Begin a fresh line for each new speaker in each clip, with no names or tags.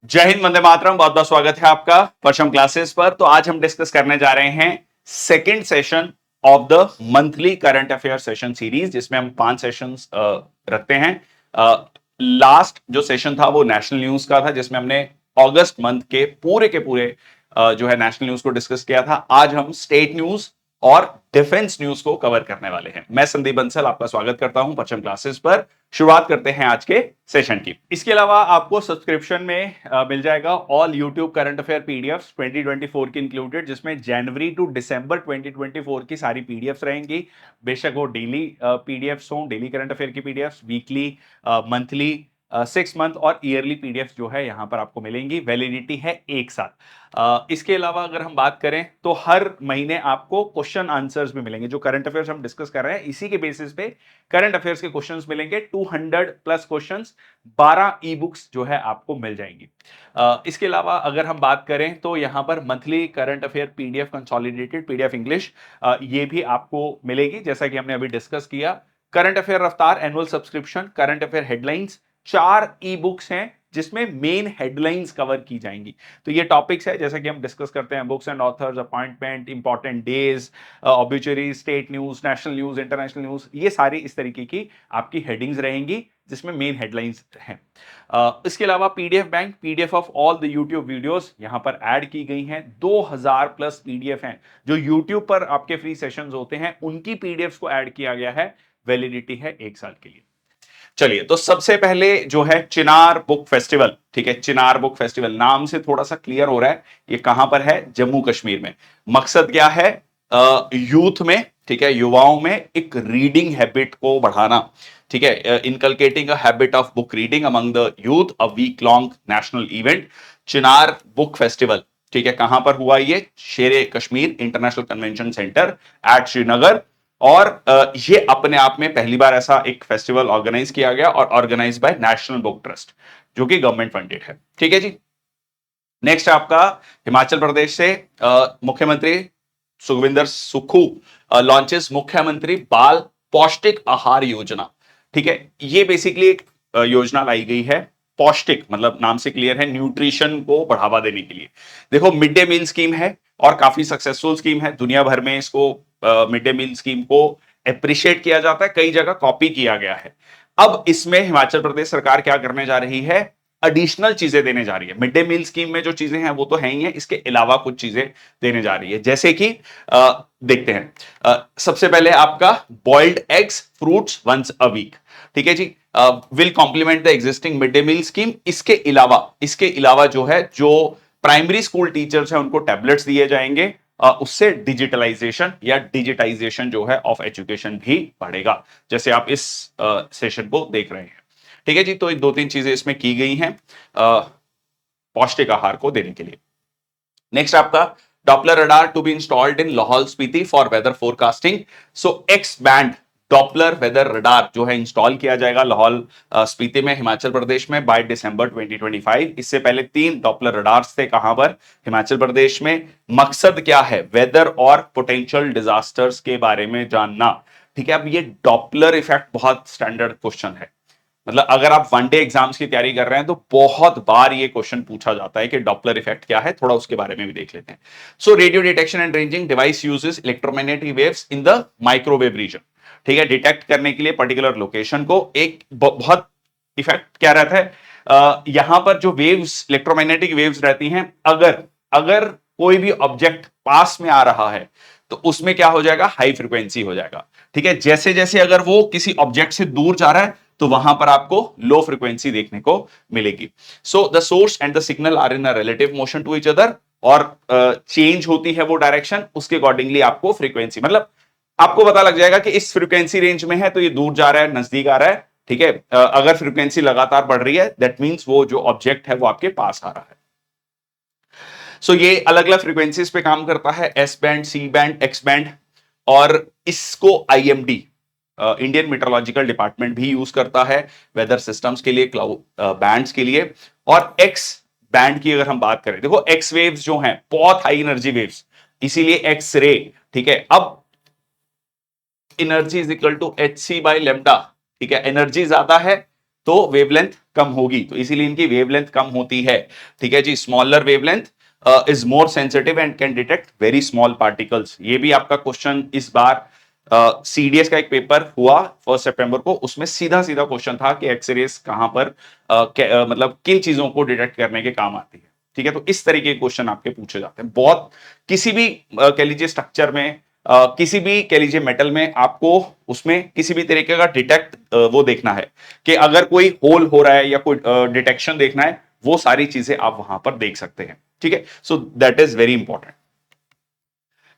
जय हिंद, वंदे मातरम। बहुत बहुत स्वागत है आपका परचम क्लासेस पर। तो आज हम डिस्कस करने जा रहे हैं second session of the monthly current affair session series, जिसमें हम 5 सेशंस रखते हैं। लास्ट जो सेशन था वो नेशनल न्यूज का था, जिसमें हमने अगस्त मंथ के पूरे जो है नेशनल न्यूज को डिस्कस किया था। आज हम स्टेट न्यूज और डिफेंस न्यूज को कवर करने वाले हैं। मैं संदीप बंसल आपका स्वागत करता हूं परचम क्लासेस पर। शुरुआत करते हैं आज के सेशन की। इसके अलावा आपको सब्सक्रिप्शन में मिल जाएगा all YouTube current affair PDFs 2024 की इंक्लूडेड, जिसमें जनवरी टू दिसंबर 2024 की सारी पीडीएफ्स रहेंगी। बेशक वो डेली पीडीएफ्स हों, डेली करंट अफेयर की पीडीएफ्स, वीकली, मंथली, 6 मंथ और ईयरली पीडीएफ जो है यहां पर आपको मिलेंगी। वैलिडिटी है 1 साल। इसके अलावा अगर हम बात करें तो हर महीने आपको क्वेश्चन आंसर्स भी मिलेंगे। जो करंट अफेयर्स हम डिस्कस कर रहे हैं इसी के बेसिस पे करंट अफेयर्स के क्वेश्चंस मिलेंगे। 200 प्लस क्वेश्चंस, 12 ई बुक्स जो है आपको मिल जाएंगी। इसके अलावा अगर हम बात करें तो यहां पर monthly current affair PDF consolidated PDF English ये भी आपको मिलेगी, जैसा कि हमने अभी डिस्कस किया। करंट अफेयर रफ्तार annual subscription, current affair headlines, 4 e books हैं जिसमें मेन हेडलाइंस कवर की जाएंगी। तो ये टॉपिक्स है जैसा कि हम डिस्कस करते हैं, books and authors, appointment, important days, obituary, state news, national news, international news, ये सारी इस तरीके की आपकी हेडिंग्स रहेंगी जिसमें मेन हेडलाइंस हैं। इसके अलावा PDF bank, PDF of all the YouTube videos यहां पर ऐड की गई हैं। 2000 प्लस पीडीएफ हैं जो यूट्यूब पर आपके फ्री सेशंस होते हैं, उनकी पीडीएफ को ऐड किया गया है। वैलिडिटी है 1 साल के लिए। चलिए, तो सबसे पहले जो है चिनार बुक फेस्टिवल। ठीक है, चिनार बुक फेस्टिवल नाम से थोड़ा सा क्लियर हो रहा है ये कहां पर है। जम्मू कश्मीर में। मकसद क्या है? यूथ में, ठीक है, युवाओं में एक रीडिंग हैबिट को बढ़ाना। ठीक है, inculcating a habit of book reading among the youth, a week long national event, Chinar book festival. ठीक है, कहां पर हुआ ये? Shere Kashmir international convention centre at Srinagar. और ये अपने आप में पहली बार ऐसा एक फेस्टिवल ऑर्गेनाइज किया गया, और organise by national book trust, जो कि गवर्नमेंट फंडेड है। ठीक है जी। नेक्स्ट आपका हिमाचल प्रदेश से मुख्यमंत्री सुखविंदर सुक्खू लॉन्चेस मुख्यमंत्री बाल पौष्टिक आहार योजना। ठीक है, ये बेसिकली एक योजना लाई गई है। पौष्टिक मतलब नाम से क्लियर है, न्यूट्रिशन को बढ़ावा देने के लिए। देखो, मिड डे मील स्कीम है और काफी सक्सेसफुल स्कीम है। दुनिया भर में इसको मिड डे मील स्कीम को अप्रिशिएट किया जाता है, कई जगह कॉपी किया गया है। अब इसमें हिमाचल प्रदेश सरकार क्या करने जा रही है? एडिशनल चीजें देने जा रही है। मिड डे मील स्कीम में जो चीजें हैं वो तो है ही है, इसके अलावा कुछ चीजें देने जा रही है, जैसे कि देखते हैं। सबसे पहले आपका boiled eggs fruits once a week. ठीक है जी, will complement the existing mid day meal scheme. इसके अलावा जो है, जो प्राइमरी स्कूल टीचर्स हैं उनको टैबलेट्स दिए जाएंगे। उससे डिजिटलाइजेशन या डिजिटाइजेशन जो है ऑफ एजुकेशन भी बढ़ेगा, जैसे आप इस सेशन को देख रहे हैं। ठीक है जी, तो 2-3 चीजें इसमें की गई हैं पौष्टिक आहार को देने के लिए। नेक्स्ट आपका Doppler radar to be installed in Lahaul Spiti for weather forecasting. So X band Doppler weather radar जो है इंस्टॉल किया जाएगा लाहौल स्पीति में, हिमाचल प्रदेश में, बाय दिसंबर 2025। इससे पहले 3 डॉपलर रडार्स थे। कहां पर? हिमाचल प्रदेश में। मकसद क्या है? वेदर और पोटेंशियल डिजास्टर्स के बारे में जानना। ठीक है, अब ये डॉपलर इफेक्ट बहुत स्टैंडर्ड क्वेश्चन है। मतलब अगर आप वनडे एग्जाम्स की तैयारी कर रहे हैं तो बहुत बार ये क्वेश्चन पूछा जाता है कि डॉपलर इफेक्ट क्या है, थोड़ा उसके बारे में भी देख लेते हैं। So radio detection and ranging device uses electromagnetic waves in the microwave region. ठीक है, डिटेक्ट करने के लिए पर्टिकुलर लोकेशन को। एक बहुत इफेक्ट क्या रहता है, यहां पर जो वेव्स, इलेक्ट्रोमैग्नेटिक वेव्स रहती हैं, अगर अगर कोई भी ऑब्जेक्ट पास में आ रहा है तो उसमें क्या हो जाएगा? हाई फ्रीक्वेंसी हो जाएगा। ठीक है, जैसे जैसे अगर वो किसी ऑब्जेक्ट से दूर जा रहा है तो वहां पर आपको लो फ्रीक्वेंसी देखने को मिलेगी। So the source and the signal are in a relative motion to each other, और चेंज होती है वो डायरेक्शन, उसके अकॉर्डिंगली आपको फ्रीक्वेंसी, मतलब आपको पता लग जाएगा कि इस फ्रीक्वेंसी रेंज में है तो ये दूर जा रहा है, नजदीक आ रहा है। ठीक है, अगर फ्रीक्वेंसी लगातार बढ़ रही है दैट मींस वो जो ऑब्जेक्ट है वो आपके पास आ रहा है। सो ये अलग अलग फ्रीक्वेंसीज पे काम करता है, S band, C band, X band. और इसको आईएमडी, इंडियन मेट्रोलॉजिकल डिपार्टमेंट भी यूज करता है वेदर सिस्टम्स के लिए, क्लाउड बैंड्स के लिए। और एक्स बैंड की अगर हम बात करें, देखो एक्स वेव्स जो हैं बहुत हाई एनर्जी वेव्स, इसीलिए एक्स रे। ठीक है, अब energy is equal to H C by lambda. ठीक है, एनर्जी ज्यादा है तो वेवलेंथ कम होगी, तो इसीलिए इनकी वेवलेंथ कम होती है। ठीक है जी, smaller wavelength is more sensitive and can detect very small particles. ये भी आपका क्वेश्चन इस बार सीडीएस का एक पेपर हुआ 1 सितंबर को, उसमें सीधा सीधा क्वेश्चन था कि एक्सरेस कहां पर मतलब किन चीजों को डिटेक्ट करने के काम आती है। ठीक है, तो इस तरीके के क्वेश्चन आपके पूछे जाते हैं बहुत, किसी भी कह लीजिए स्ट्रक्चर में, किसी भी कह लीजिए मेटल में आपको उसमें किसी भी तरीके का डिटेक्ट वो देखना है कि अगर कोई होल हो रहा है या कोई डिटेक्शन देखना है, वो सारी चीजें आप वहां पर देख सकते हैं। ठीक है, so that is very important.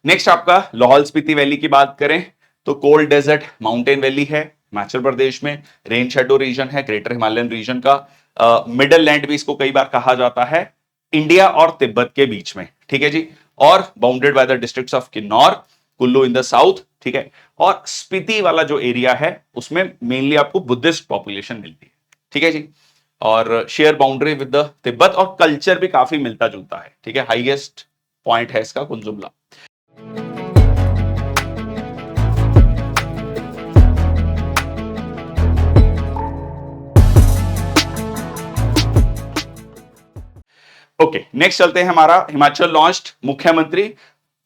Next आपका लाहौल स्पीति वैली की बात करें तो कोल्ड डेजर्ट माउंटेन वैली है हिमाचल प्रदेश में, रेन शेडो रीजन है ग्रेटर हिमालयन रीजन का, मिडल लैंड भी इसको कई बार कहा जाता है, इंडिया और तिब्बत के बीच में। ठीक है जी, और bounded by the districts of Kinnaur, Kullu in the south. ठीक है, और स्पीति वाला जो एरिया है उसमें मेनली आपको बुद्धिस्ट पॉपुलेशन मिलती है। ठीक है जी, और share boundary with the Tibet, और कल्चर भी काफी मिलता जुलता है। ठीक है, हाईएस्ट पॉइंट है इसका कुंजुमला। ओके, नेक्स्ट चलते हैं हमारा हिमाचल लॉन्च्ड मुख्यमंत्री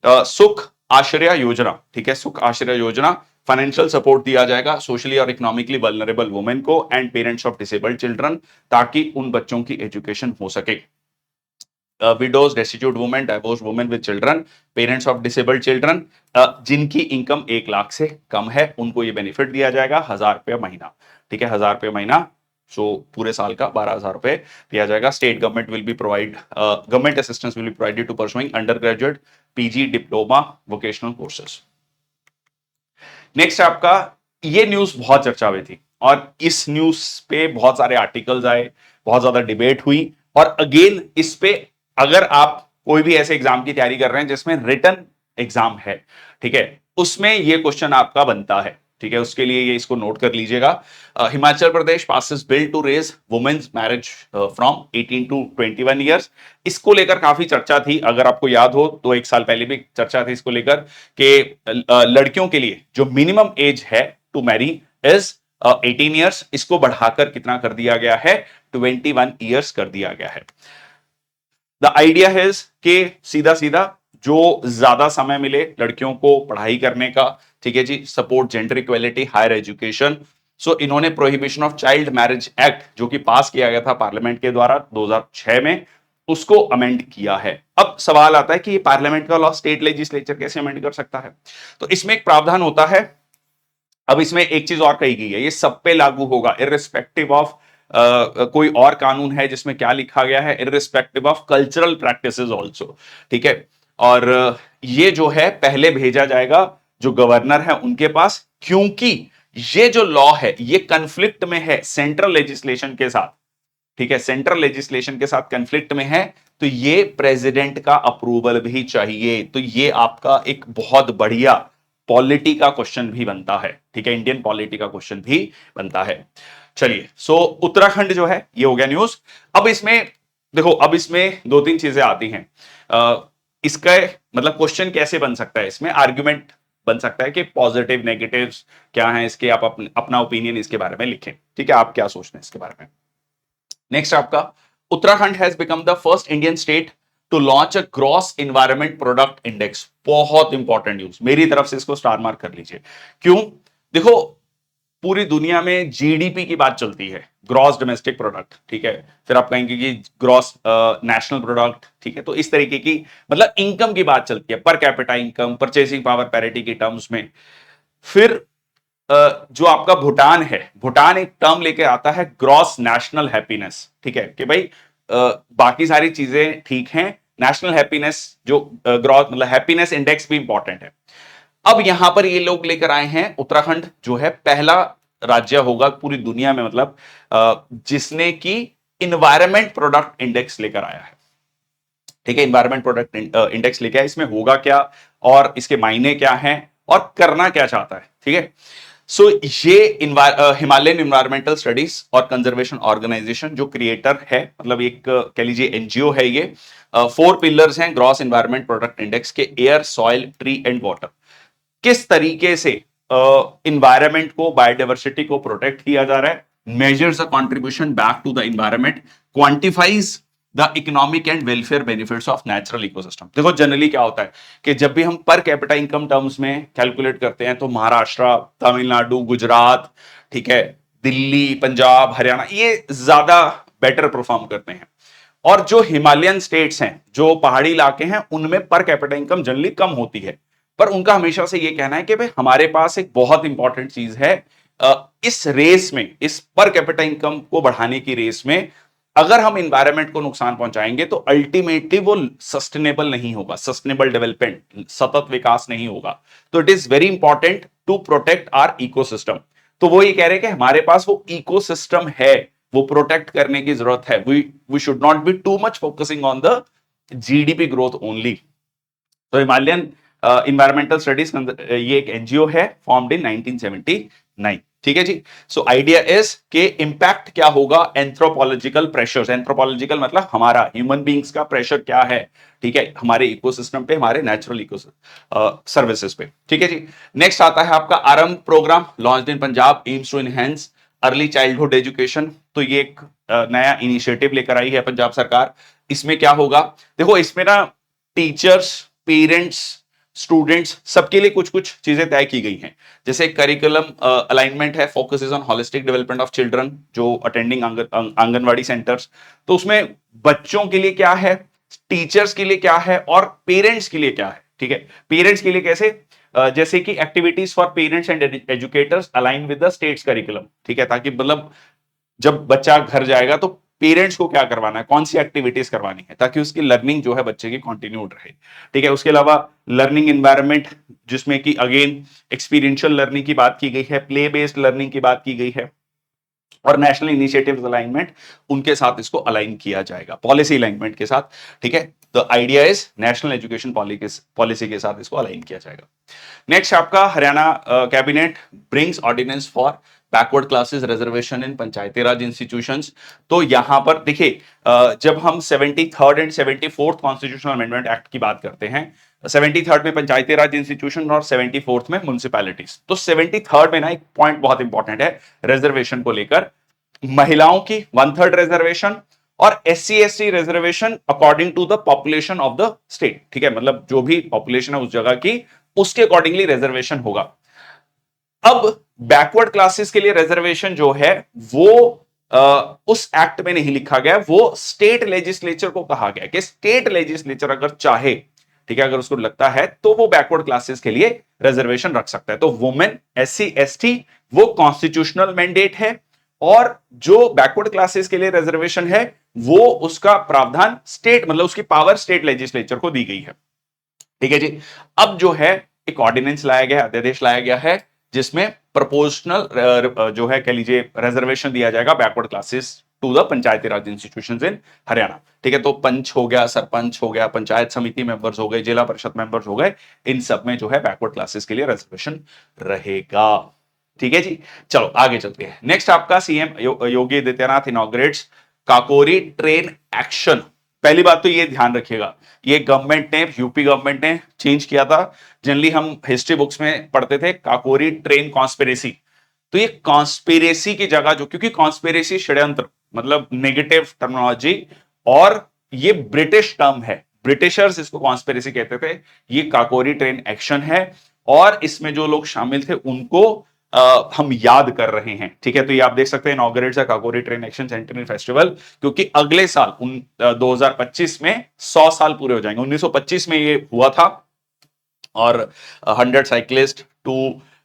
सुख आश्रय योजना। ठीक है, सुख आश्रय योजना, फाइनेंशियल सपोर्ट दिया जाएगा सोशली और इकोनॉमिकली वल्नरेबल वुमेन को and parents of disabled children, ताकि उन बच्चों की एजुकेशन हो सके। Widows, destitute women, divorce women with children, parents of disabled children, जिनकी इनकम 1 लाख से कम है, उनको ये बेनिफिट दिया जाएगा 1,000 रुपया महीना। ठीक है, 1,000 रुपया महीना, सो पूरे साल का 12,000 रुपए दिया जाएगा। State government will be provide government assistance will be provided to pursuing under graduate, PG, diploma, vocational courses. Next आपका, ये न्यूज बहुत चर्चा में थी और इस न्यूज पे बहुत सारे आर्टिकल्स आए, बहुत ज्यादा डिबेट हुई, और अगेन इस पे अगर आप कोई भी ऐसे एग्जाम की तैयारी कर रहे हैं जिसमें रिटन एग्जाम है, ठीक है, उसमें ये क्वेश्चन आपका बनता है। ठीक है, उसके लिए ये इसको नोट कर लीजिएगा। Himachal Pradesh passes bill to raise women's marriage from 18 to 21 years. इसको लेकर काफी चर्चा थी, अगर आपको याद हो तो 1 साल पहले भी चर्चा थी इसको लेकर कि लड़कियों के लिए जो मिनिमम एज है टू मैरी इज 18 ईयर्स, इसको बढ़ाकर कितना कर दिया गया है, 21 ईयर्स कर दिया गया है। द आइडिया है कि सीधा सीधा जो ज्यादा समय मिले लड़कियों को पढ़ाई करने का, ठीक है जी, support gender equality, higher education. So इन्होंने prohibition of child marriage act जो कि पास किया गया था पार्लियामेंट के द्वारा 2006 में, उसको अमेंड किया है। अब सवाल आता है कि ये पार्लियामेंट का लॉ स्टेट लेजिस्लेचर कैसे अमेंड कर सकता है? तो इसमें एक प्रावधान होता है। अब इसमें एक चीज और कही गई है, ये सब पे लागू होगा इररिस्पेक्टिव ऑफ कोई और कानून है जिसमें क्या लिखा गया है, irrespective of cultural practices also. ठीक है, और ये जो है पहले भेजा जाएगा जो गवर्नर है उनके पास, क्योंकि ये जो लॉ है ये कन्फ्लिक्ट में है सेंट्रल लेजिस्लेशन के साथ। ठीक है, सेंट्रल लेजिस्लेशन के साथ कन्फ्लिक्ट में है, तो ये प्रेसिडेंट का अप्रूवल भी चाहिए। तो ये आपका एक बहुत बढ़िया पॉलिटी का क्वेश्चन भी बनता है। ठीक है, इंडियन पॉलिटी का क्वेश्चन भी बनता है। चलिए, सो उत्तराखंड जो है ये हो गया न्यूज। अब इसमें देखो, अब इसमें 2-3 चीजें आती हैं। इसका मतलब क्वेश्चन कैसे बन सकता है, इसमें आर्ग्यूमेंट बन सकता है कि पॉजिटिव नेगेटिव्स क्या हैं इसके, आप अपना ओपिनियन इसके बारे में लिखें। ठीक है, आप क्या सोचते हैं इसके बारे में। नेक्स्ट आपका, Uttarakhand has become the first Indian state to launch a gross environment product index. बहुत इंपॉर्टेंट न्यूज, मेरी तरफ से इसको स्टार मार्क कर लीजिए। क्यों? देखो, पूरी दुनिया में जीडीपी की बात चलती है, ग्रॉस डोमेस्टिक प्रोडक्ट। ठीक है, फिर आप कहेंगे कि ग्रॉस नेशनल प्रोडक्ट। ठीक है, तो इस तरीके की मतलब इनकम की बात चलती है, per capita income, purchasing power parity की टर्म्स में। फिर जो आपका भूटान है, भूटान एक टर्म लेके आता है ग्रॉस नेशनल हैप्पीनेस। ठीक है, कि भाई बाकी सारी चीजें ठीक हैं, नेशनल हैप्पीनेस जो ग्रॉस मतलब हैप्पीनेस इंडेक्स भी इंपॉर्टेंट है। अब यहां पर ये लोग लेकर आए हैं, उत्तराखंड जो है पहला राज्य होगा पूरी दुनिया में मतलब जिसने की इन्वायरमेंट प्रोडक्ट इंडेक्स लेकर आया है। ठीक है, इन्वायरमेंट प्रोडक्ट इंडेक्स लेके आया। इसमें होगा क्या और इसके मायने क्या हैं और करना क्या चाहता है? ठीक है, सो ये हिमालयन इन्वायरमेंटल स्टडीज और कंजर्वेशन ऑर्गेनाइजेशन जो क्रिएटर है, मतलब एक कह लीजिए एनजीओ है ये। 4 पिलर्स हैं ग्रॉस इन्वायरमेंट प्रोडक्ट इंडेक्स के, air, soil, tree and water. किस तरीके से इन्वायरमेंट को, बायोडाइवर्सिटी को प्रोटेक्ट किया जा रहा है, measures the contribution back to the environment, quantifies the economic and welfare benefits of natural ecosystem. देखो जनरली क्या होता है कि जब भी हम पर कैपिटा इनकम टर्म्स में कैलकुलेट करते हैं तो महाराष्ट्र, तमिलनाडु, गुजरात, ठीक है, दिल्ली, पंजाब, हरियाणा, ये ज्यादा बेटर परफॉर्म करते हैं। और जो हिमालयन स्टेट्स हैं, जो पहाड़ी इलाके हैं, उनमें पर कैपिटा इनकम जनरली कम होती है। पर उनका हमेशा से ये कहना है कि भाई हमारे पास एक बहुत इंपॉर्टेंट चीज है, इस रेस में, इस पर कैपिटा इनकम को बढ़ाने की रेस में अगर हम इंवायरमेंट को नुकसान पहुंचाएंगे तो अल्टीमेटली वो सस्टेनेबल नहीं होगा, सस्टेनेबल डेवलपमेंट, सतत विकास नहीं होगा। तो it is very important to protect our ecosystem. तो वो ये कह रहे हैं कि हमारे पास वो इकोसिस्टम है, वो प्रोटेक्ट करने की जरूरत है। We should not be too much focusing on the GDP growth only. तो हिमालयन इन्वायरमेंटल स्टडीज, ये एक एनजीओ है, फॉर्म्ड इन 1979। ठीक है जी। सो आइडिया इज के इंपैक्ट क्या होगा एंथ्रोपोलॉजिकल प्रेशर्स। एंथ्रोपोलॉजिकल मतलब हमारा ह्यूमन बींग्स का प्रेशर क्या है, ठीक है, हमारे इकोसिस्टम पे, हमारे नेचुरल इको सर्विसेज पे। ठीक है जी। नेक्स्ट आता है आपका Aarambh program, launched in Punjab, aims to enhance early childhood education. तो ये एक नया इनिशिएटिव लेकर आई है पंजाब सरकार। इसमें क्या होगा, देखो इसमें ना टीचर्स, पेरेंट्स, स्टूडेंट्स सबके लिए कुछ कुछ चीजें तय की गई हैं। जैसे करिकुलम अलाइनमेंट है, focuses on holistic development of children जो अटेंडिंग आंगनवाड़ी सेंटर्स। तो उसमें बच्चों के लिए क्या है, टीचर्स के लिए क्या है और पेरेंट्स के लिए क्या है। ठीक है, पेरेंट्स के लिए कैसे, जैसे कि activities for parents and educators align with the states curriculum. ठीक है, ताकि मतलब जब बच्चा घर जाएगा तो पेरेंट्स को क्या करवाना है, कौन सी एक्टिविटीज करवानी है, ताकि उसकी लर्निंग जो है बच्चे की कंटिन्यूड रहे। ठीक है, उसके अलावा लर्निंग एनवायरनमेंट, जिसमें कि अगेन एक्सपीरियंशियल लर्निंग की बात की गई है, प्ले बेस्ड लर्निंग की बात की गई है, और नेशनल इनिशिएटिव्स अलाइनमेंट, उनके साथ इसको अलाइन किया जाएगा, पॉलिसी अलाइनमेंट के साथ। ठीक है, the idea is national education policy के साथ इसको अलाइन किया जाएगा। नेक्स्ट आपका Haryana cabinet brings ordinance for backward classes reservation in Panchayati Raj institutions. तो यहां पर देखिए, जब हम 73rd and 74th constitutional amendment act की बात करते हैं, 73rd में पंचायती राज इंस्टीट्यूशन और 74th में म्युनिसिपैलिटीज। तो 73rd में ना एक पॉइंट बहुत इंपॉर्टेंट है रिजर्वेशन को लेकर, महिलाओं की 1/3 रिजर्वेशन और SC/ST reservation according to the population of the state. ठीक है, मतलब जो भी पॉपुलेशन है उस जगह की, उसके अकॉर्डिंगली रिजर्वेशन होगा। अब बैकवर्ड क्लासेस के लिए रिजर्वेशन जो है वो उस एक्ट में नहीं लिखा गया, वो स्टेट लेजिस्लेचर को कहा गया कि स्टेट लेजिस्लेचर अगर चाहे, ठीक है, अगर उसको लगता है तो वो बैकवर्ड क्लासेस के लिए रिजर्वेशन रख सकता है। तो वुमेन, SC/ST वो कॉन्स्टिट्यूशनल मैंडेट है, और जो बैकवर्ड क्लासेस के लिए रिजर्वेशन है वो उसका प्रावधान स्टेट, मतलब उसकी पावर स्टेट लेजिस्लेचर को दी गई है। ठीक है जी। अब जो है एक ऑर्डिनेंस लाया गया, अध्यादेश लाया गया है, जिसमें प्रोपोर्शनल जो है कह लीजिए रिजर्वेशन दिया जाएगा backward classes to the Panchayati Raj institutions in Haryana. ठीक है, तो पंच हो गया, सरपंच हो गया, पंचायत समिति मेंबर्स हो गए, जिला परिषद मेंबर्स हो गए, इन सब में जो है बैकवर्ड क्लासेस के लिए रिजर्वेशन रहेगा। ठीक है जी। चलो आगे चलते हैं। नेक्स्ट आपका CM Yogi Adityanath inaugurates Kakori train action. पहली बात तो ये ध्यान रखिएगा, ये गवर्नमेंट ने, यूपी गवर्नमेंट ने चेंज किया था। जनरली हम हिस्ट्री बुक्स में पढ़ते थे काकोरी ट्रेन कॉन्स्पिरेसी। तो ये कॉन्स्पिरेसी की जगह, जो क्योंकि कॉन्स्पिरेसी षड्यंत्र मतलब नेगेटिव टर्मिनोलॉजी, और ये ब्रिटिश टर्म है, ब्रिटिशर्स इसको कॉन्स्पिरेसी कहते थे, ये काकोरी ट्रेन एक्शन है, और इसमें जो लोग शामिल थे उनको हम याद कर रहे हैं। ठीक है, तो ये आप देख सकते हैं inaugurates Kakori train action centenary festival, क्योंकि अगले साल 2025 में 100 साल पूरे हो जाएंगे। 1925 में ये हुआ था, और 100 cyclist to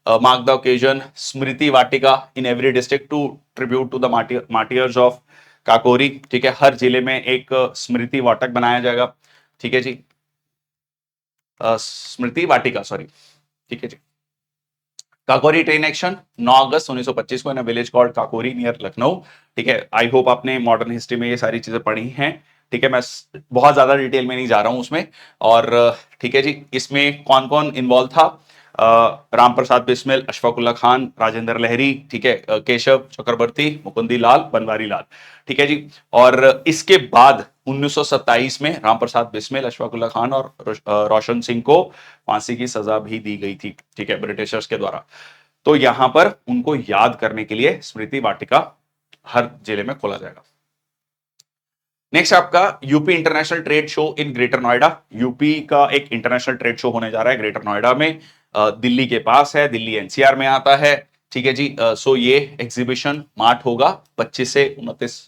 mark the occasion, Smriti Vatika in every district to tribute to the martyrs of Kakori. ठीक है, हर जिले में एक स्मृति वाटक बनाया जाएगा। ठीक है जी, स्मृति वाटिका, सॉरी। ठीक है जी। काकोरी ट्रेन एक्शन 9 अगस्त 1925 को in village called Kakori near Lucknow. ठीक है, आई होप आपने मॉडर्न हिस्ट्री में ये सारी चीजें पढ़ी हैं। ठीक है, मैं बहुत ज्यादा डिटेल में नहीं जा रहा हूं उसमें। और ठीक है जी, इसमें कौन कौन इन्वॉल्व था, राम प्रसाद बिस्मिल, अशफाकुल्ला खान, राजेंद्र लहरी, ठीक है, केशव चक्रवर्ती, मुकुंदी लाल, बनवारी लाल। ठीक है जी। और इसके बाद 1927 में राम प्रसाद बिस्मिल, अशफाकुल्ला खान और रोशन सिंह को फांसी की सजा भी दी गई थी। ठीक है, ब्रिटिशर्स के द्वारा। तो यहां पर उनको याद करने के लिए स्मृति वाटिका हर जिले में खोला जाएगा। नेक्स्ट आपका UP international trade show in greater Noida. UP का एक इंटरनेशनल ट्रेड शो होने जा रहा है ग्रेटर नोएडा में, दिल्ली के पास है, दिल्ली एनसीआर में आता है। ठीक है जी। सो ये एग्जीबिशन मार्ट होगा 25 से 29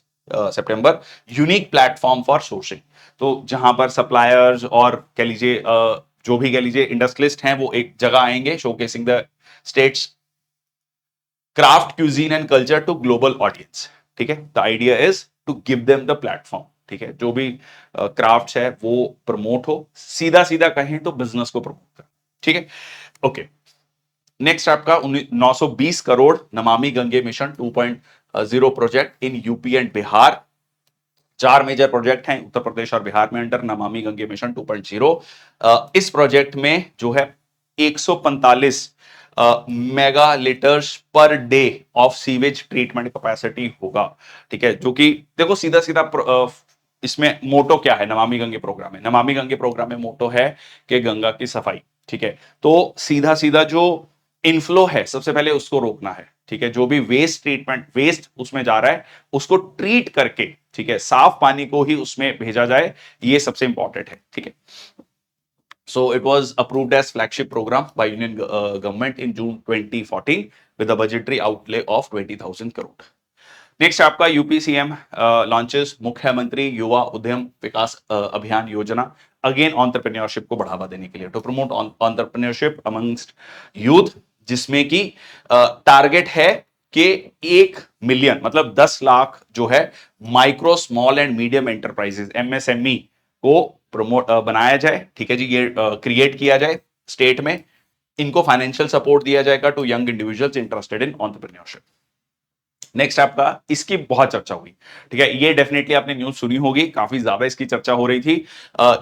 सितंबर। यूनिक प्लेटफॉर्म फॉर सोर्सिंग, तो जहां पर सप्लायर्स और कह लीजिए जो भी कह लीजिए इंडस्ट्रियलिस्ट हैं वो एक जगह आएंगे, showcasing the state's craft cuisine and culture to global audience. ठीक है, the idea is to give them the platform. ठीक है, जो भी क्राफ्ट्स है वो प्रमोट हो, सीधा सीधा कहें तो बिजनेस को प्रमोट कर। ठीक है, ओके। नेक्स्ट आपका 920 crore Namami Gange mission 2.0 project in UP and Bihar. 4 major project हैं उत्तर प्रदेश और बिहार में अंडर नमामि गंगे मिशन 2.0। इस प्रोजेक्ट में जो है 145 mega litres per day of sewage treatment capacity होगा। ठीक है, जो कि देखो सीधा सीधा इसमें मोटो क्या है नमामि गंगे प्रोग्राम में, नमामि गंगे प्रोग्राम में मोटो है कि गंगा की सफाई। ठीक है, तो सीधा सीधा जो इनफ्लो है सबसे पहले उसको रोकना है। ठीक है, जो भी वेस्ट ट्रीटमेंट वेस्ट उसमें जा रहा है उसको ट्रीट करके, ठीक है, साफ पानी को ही उसमें भेजा जाए, ये सबसे इंपॉर्टेंट है। ठीक है, so it was approved as flagship program by union government in June 2014 with a budgetary outlay of 20,000 crore. Next आपका यूपी सीएम लॉन्चेस मुख्यमंत्री युवा उद्यम विकास अभियान योजना, अगेन एंटरप्रेन्योरशिप को बढ़ावा देने के लिए, to promote entrepreneurship amongst youth, जिसमें की टारगेट है कि 1 मिलियन मतलब 10 लाख जो है micro small and medium enterprises MSME को प्रमोट बनाया जाए। ठीक है जी, ये क्रिएट किया जाए स्टेट में, इनको फाइनेंशियल सपोर्ट दिया जाएगा to young individuals interested in entrepreneurship. Next आपका, इसकी बहुत चर्चा हुई। ठीक है, ये डेफिनेटली आपने न्यूज सुनी होगी, काफी ज्यादा इसकी चर्चा हो रही थी।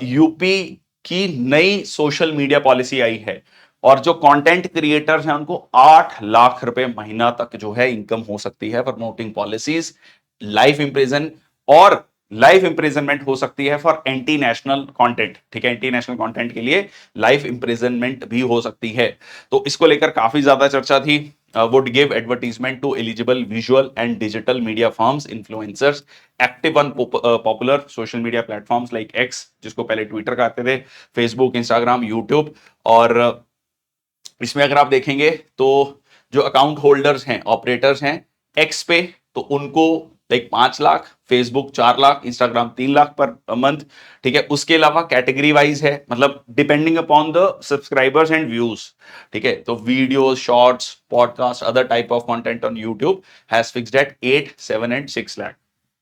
यूपी की नई सोशल मीडिया पॉलिसी आई है और जो कंटेंट क्रिएटर्स हैं उनको 8 लाख रुपए महीना तक जो है इनकम हो सकती है प्रमोटिंग पॉलिसीज। लाइफ इंप्रिजन और लाइफ इंप्रिजनमेंट हो सकती है फॉर एंटी नेशनल कंटेंट। ठीक है, एंटी नेशनल कंटेंट के लिए लाइफ इंप्रिजनमेंट भी हो सकती है। तो इसको लेकर काफी ज्यादा चर्चा थी। would give advertisement to eligible visual and digital media firms, influencers active on popular social media platforms like X, जिसको पहले ट्विटर कहते थे, फेसबुक, इंस्टाग्राम, यूट्यूब। और इसमें अगर आप देखेंगे तो जो अकाउंट होल्डर्स हैं, ऑपरेटर्स हैं एक्स पे, तो उनको like 5 lakh, Facebook 4 lakh, Instagram 3 lakh per month. ठीक है, उसके अलावा कैटेगरी वाइज है, मतलब depending upon the subscribers and views. ठीक है, तो videos, shorts, podcast, other type of content on YouTube has fixed at 8, 7 and 6 lakh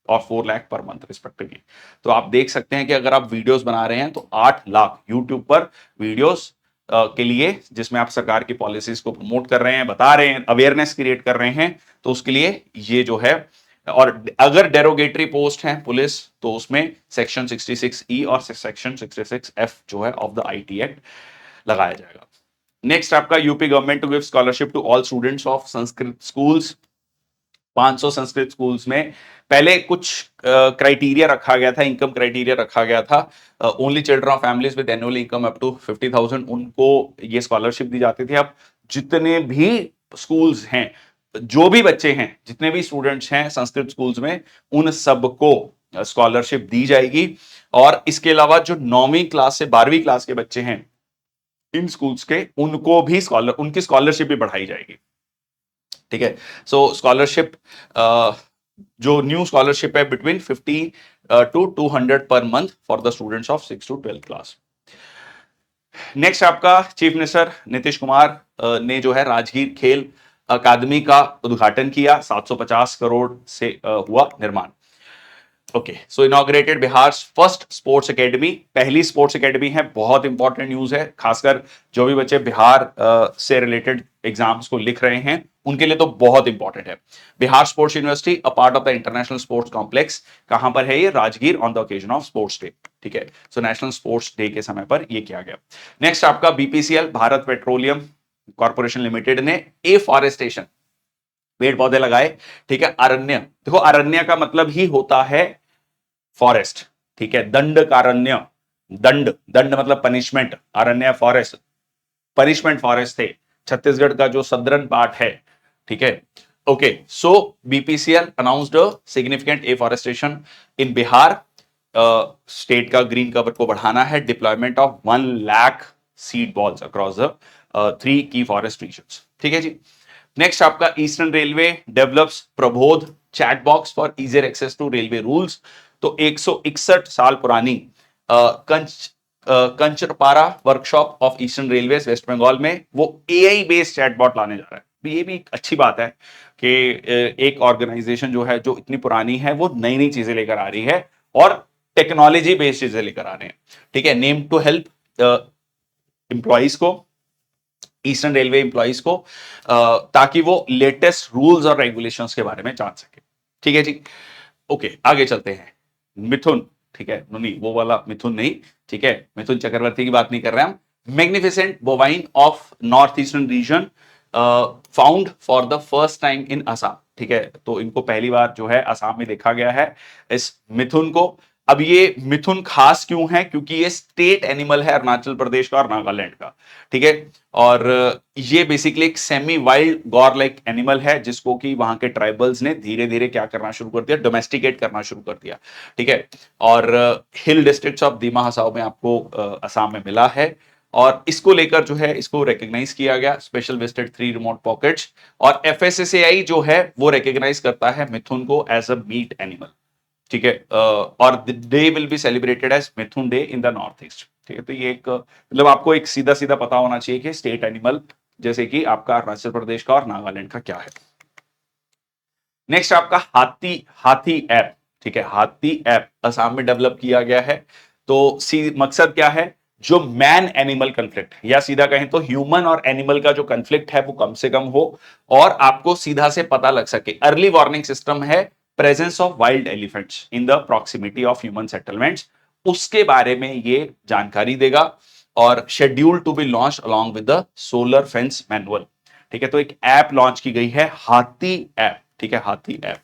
और 4 लाख पर मंथ रिस्पेक्टिवली। तो आप देख सकते हैं कि अगर आप वीडियोस बना रहे हैं तो 8 लाख यूट्यूब पर वीडियोस के लिए, जिसमें आप सरकार की पॉलिसीज को प्रमोट कर रहे हैं, बता रहे हैं, अवेयरनेस क्रिएट कर रहे हैं, तो उसके लिए ये जो है। और अगर डेरोगेटरी पोस्ट है पुलिस, तो उसमें सेक्शन 66E और सेक्शन 66F जो है ऑफ द आईटी एक्ट लगाया जाएगा। नेक्स्ट आपका, UP government to give scholarship to all students of Sanskrit schools. 500 Sanskrit schools में पहले कुछ क्राइटेरिया रखा गया था, इनकम क्राइटेरिया रखा गया था। Only children of families with annual income up to 50,000 उनको ये स्कॉलरशिप दी जाती थी। अब जितने भी स्कूल्स हैं, जो भी बच्चे हैं, जितने भी स्टूडेंट्स हैं संस्कृत स्कूल्स में, उन सबको स्कॉलरशिप दी जाएगी। और इसके अलावा जो 9वीं क्लास से 12वीं क्लास के बच्चे हैं इन स्कूल्स के, उनको भी उनकी स्कॉलरशिप भी बढ़ाई जाएगी। ठीक है, सो स्कॉलरशिप जो न्यू स्कॉलरशिप है between 50 to 200 per month for the students of 6 to 12 class. Next आपका, चीफ मिनिस्टर नीतीश कुमार ने जो है राजगीर खेल अकादमी का उद्घाटन किया। 750 करोड़ से हुआ निर्माण। Okay, so inaugurated Bihar first sports academy, पहली स्पोर्ट्स एकेडमी है। बहुत इंपॉर्टेंट न्यूज है, खासकर जो भी बच्चे बिहार से रिलेटेड एग्जाम्स को लिख रहे हैं उनके लिए तो बहुत इंपॉर्टेंट है। Bihar sports university, a part of the international sports complex. कहां पर है ये? Rajgir, on the occasion of sports day. ठीक है, सो नेशनल स्पोर्ट्स डे के समय पर यह किया गया। नेक्स्ट आपका, BPCL Bharat petroleum corporation limited ने एफॉरेस्टेशन, पेड़ पौधे लगाए। ठीक है, अरण्य, देखो अरण्य का मतलब ही होता है फॉरेस्ट। ठीक है, दंड कारण्य, दंड, दंड मतलब पनिशमेंट, अरण्य फॉरेस्ट, पनिशमेंट फॉरेस्ट थे। छत्तीसगढ़ का जो सदर्न पार्ट है, ठीक है, Okay, so BPCL announced a significant afforestation in Bihar. State का ग्रीन कवर को बढ़ाना है, deployment of 1 lakh seed balls across the 3 की फॉरेस्ट रीजन्स। ठीक है जी। नेक्स्ट आपका Eastern Railway develops Prabodh chat box for easier access to railway rules. तो 161 साल पुरानी Kanchrapara workshop of Eastern Railway West Bengal में वो एआई बेस्ड चैटबॉट लाने जा रहा है। ये भी एक अच्छी बात है कि एक ऑर्गेनाइजेशन जो है, जो इतनी पुरानी है, वो नई नई चीजें लेकर आ रही है और टेक्नोलॉजी बेस्ड चीजें लेकर आ रहे हैं। ठीक है, नेम टू हेल्प एम्प्लॉइज को, ईस्टर्न रेलवे एम्प्लॉइज को, ताकि वो लेटेस्ट रूल्स और रेगुलेशंस के बारे में जान सके। ठीक है जी। ओके, आगे चलते हैं। मिथुन, ठीक है, नहीं वो वाला मिथुन नहीं, ठीक है, मिथुन चक्रवर्ती की बात नहीं कर रहे हम। Magnificent bovine of north eastern region found for the first time in Assam. ठीक है, तो इनको पहली बार जो है असम में देखा गया है, इस मिथुन को। अब ये मिथुन खास क्यों है? क्योंकि ये स्टेट एनिमल है अरुणाचल प्रदेश का और नागालैंड का। ठीक है, और ये बेसिकली एक semi wild gore like animal है, जिसको कि वहां के ट्राइबल्स ने धीरे धीरे क्या करना शुरू कर दिया, डोमेस्टिकेट करना शुरू कर दिया। ठीक है, और हिल डिस्ट्रिक्ट्स ऑफ दीमा हसाओ में आपको असम में मिला है, और इसको लेकर जो है इसको रिकॉग्नाइज किया गया, स्पेशल विजिटेड 3 रिमोट पॉकेट्स। और एफएसएसएआई जो है वो रिकॉग्नाइज करता है मिथुन को एज अ मीट एनिमल। ठीक है, और the day will be celebrated as Mithun day in the north east. ठीक है, तो ये एक मतलब आपको एक सीधा सीधा पता होना चाहिए कि स्टेट एनिमल जैसे कि आपका अरुणाचल प्रदेश का और नागालैंड का क्या है। नेक्स्ट आपका हाथी, हाथी ऐप। ठीक है, हाथी ऐप असम में डेवलप किया गया है। तो मकसद क्या है? जो मैन एनिमल कंफ्लिक्ट, या सीधा कहें तो ह्यूमन और एनिमल का जो कंफ्लिक्ट है वो कम से कम हो, और आपको सीधा से पता लग सके। अर्ली वार्निंग सिस्टम है, presence of wild elephants in the proximity of human settlements, उसके बारे में ये जानकारी देगा। और schedule to be launch along with the solar fence manual. ठीक है, तो एक ऐप लॉन्च की गई है, हाथी ऐप। ठीक है, हाथी ऐप।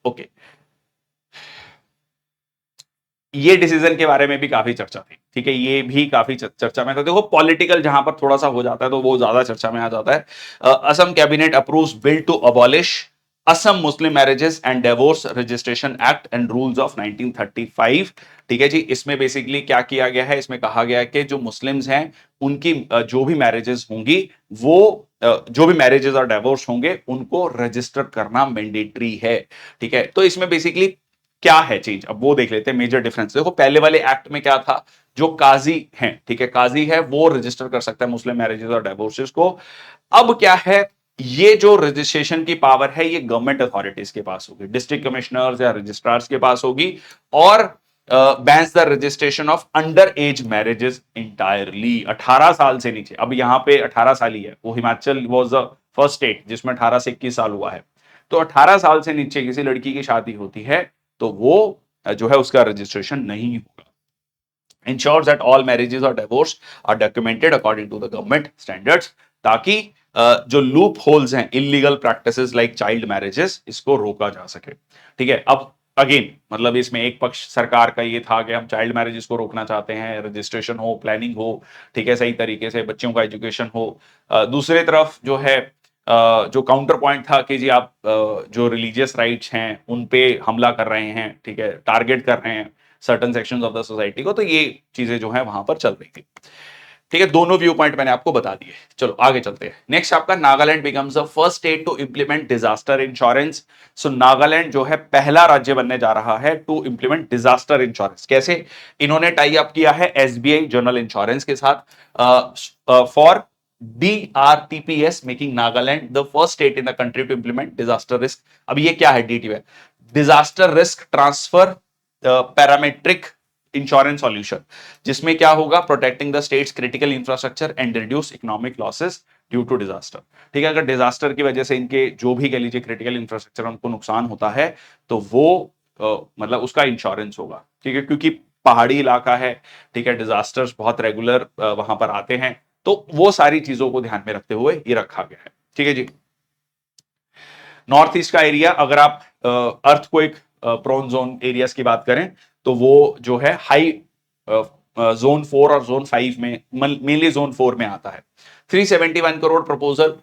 ओके, ये डिसीजन के बारे में भी काफी चर्चा थी। ठीक है, ये भी काफी चर्चा में था। देखो, पॉलिटिकल जहां पर थोड़ा सा हो जाता है तो वो ज्यादा चर्चा में आ जाता है। Assam cabinet approves bill to abolish Assam Muslim marriages and divorce registration act and rules of 1935। ठीक है जी, इसमें बेसिकली क्या किया गया है? इसमें कहा गया है कि जो मुस्लिम्स हैं उनकी जो भी मैरिजेस होंगी, वो जो भी मैरिजेस और डिवोर्स होंगे उनको रजिस्टर करना मैंडेटरी है। ठीक है, तो इसमें बेसिकली क्या है चेंज, अब वो देख लेते हैं। मेजर डिफरेंस देखो, पहले वाले एक्ट में क्या था? जो काजी है, ठीक है, काजी है वो रजिस्टर कर सकता है मुस्लिम मैरिजेस और डिवोर्सेस को। अब क्या है? ये जो रजिस्ट्रेशन की पावर है ये गवर्नमेंट अथॉरिटीज के पास होगी, डिस्ट्रिक्ट कमिश्नर्स या रजिस्ट्रार्स के पास होगी। और bans the registration of under as marriages entirely, 18 साल से नीचे। अब यहां पे 18 साल ही है, वो Himachal was the first state जिसमें 18 से 21 साल हुआ है। तो 18 साल से नीचे किसी लड़की की शादी होती है तो वो जो है उसका रजिस्ट्रेशन नहीं होगा। ensures that all marriages or divorce are documented according to the government standards, ताकि जो लूप होल्स हैं, illegal practices like child marriages, इसको रोका जा सके। ठीक है, अब अगेन मतलब इसमें एक पक्ष सरकार का ये था कि हम चाइल्ड मैरिजेस को रोकना चाहते हैं, रजिस्ट्रेशन हो, प्लानिंग हो, ठीक है, सही तरीके से बच्चों का एजुकेशन हो। दूसरे तरफ जो है जो काउंटर पॉइंट था कि जी आप जो रिलीजियस राइट्स हैं उन पे हमला कर रहे हैं, ठीक है, टारगेट कर रहे हैं certain sections of the society को। तो ये चीजें जो है वहां पर चल रही थी। ठीक है, दोनों व्यू पॉइंट मैंने आपको बता दिए। चलो आगे चलते हैं। नेक्स्ट आपका Nagaland becomes the first state to implement disaster insurance. So Nagaland जो है पहला राज्य बनने जा रहा है टू इंप्लीमेंट डिजास्टर इंश्योरेंस। कैसे? इन्होंने टाई अप किया है एसबीआई जनरल इंश्योरेंस के साथ for DRTPS, making Nagaland the first state in the country to implement disaster risk. अब ये क्या है? DTP, disaster risk transfer parametric insurance solution, जिसमें क्या होगा? Protecting the state's critical infrastructure and reduce economic losses due to disaster. ठीक है, अगर डिजास्टर की वजह से इनके जो भी कह लीजिए क्रिटिकल इंफ्रास्ट्रक्चर उनको नुकसान होता है तो वो मतलब उसका इंश्योरेंस होगा। ठीक है, क्योंकि पहाड़ी इलाका है, ठीक है, डिजास्टर्स बहुत रेगुलर वहां पर आते हैं, तो वो सारी चीजों को ध्यान में रखते हुए ये रखा गया है। ठीक है जी। नॉर्थ ईस्ट का एरिया, अगर आप अर्थक्वेक प्रोन जोन एरियाज की बात करें तो वो जो है हाई जोन 4 और जोन 5 में, मेनली जोन 4 में आता है। 371 crore proposal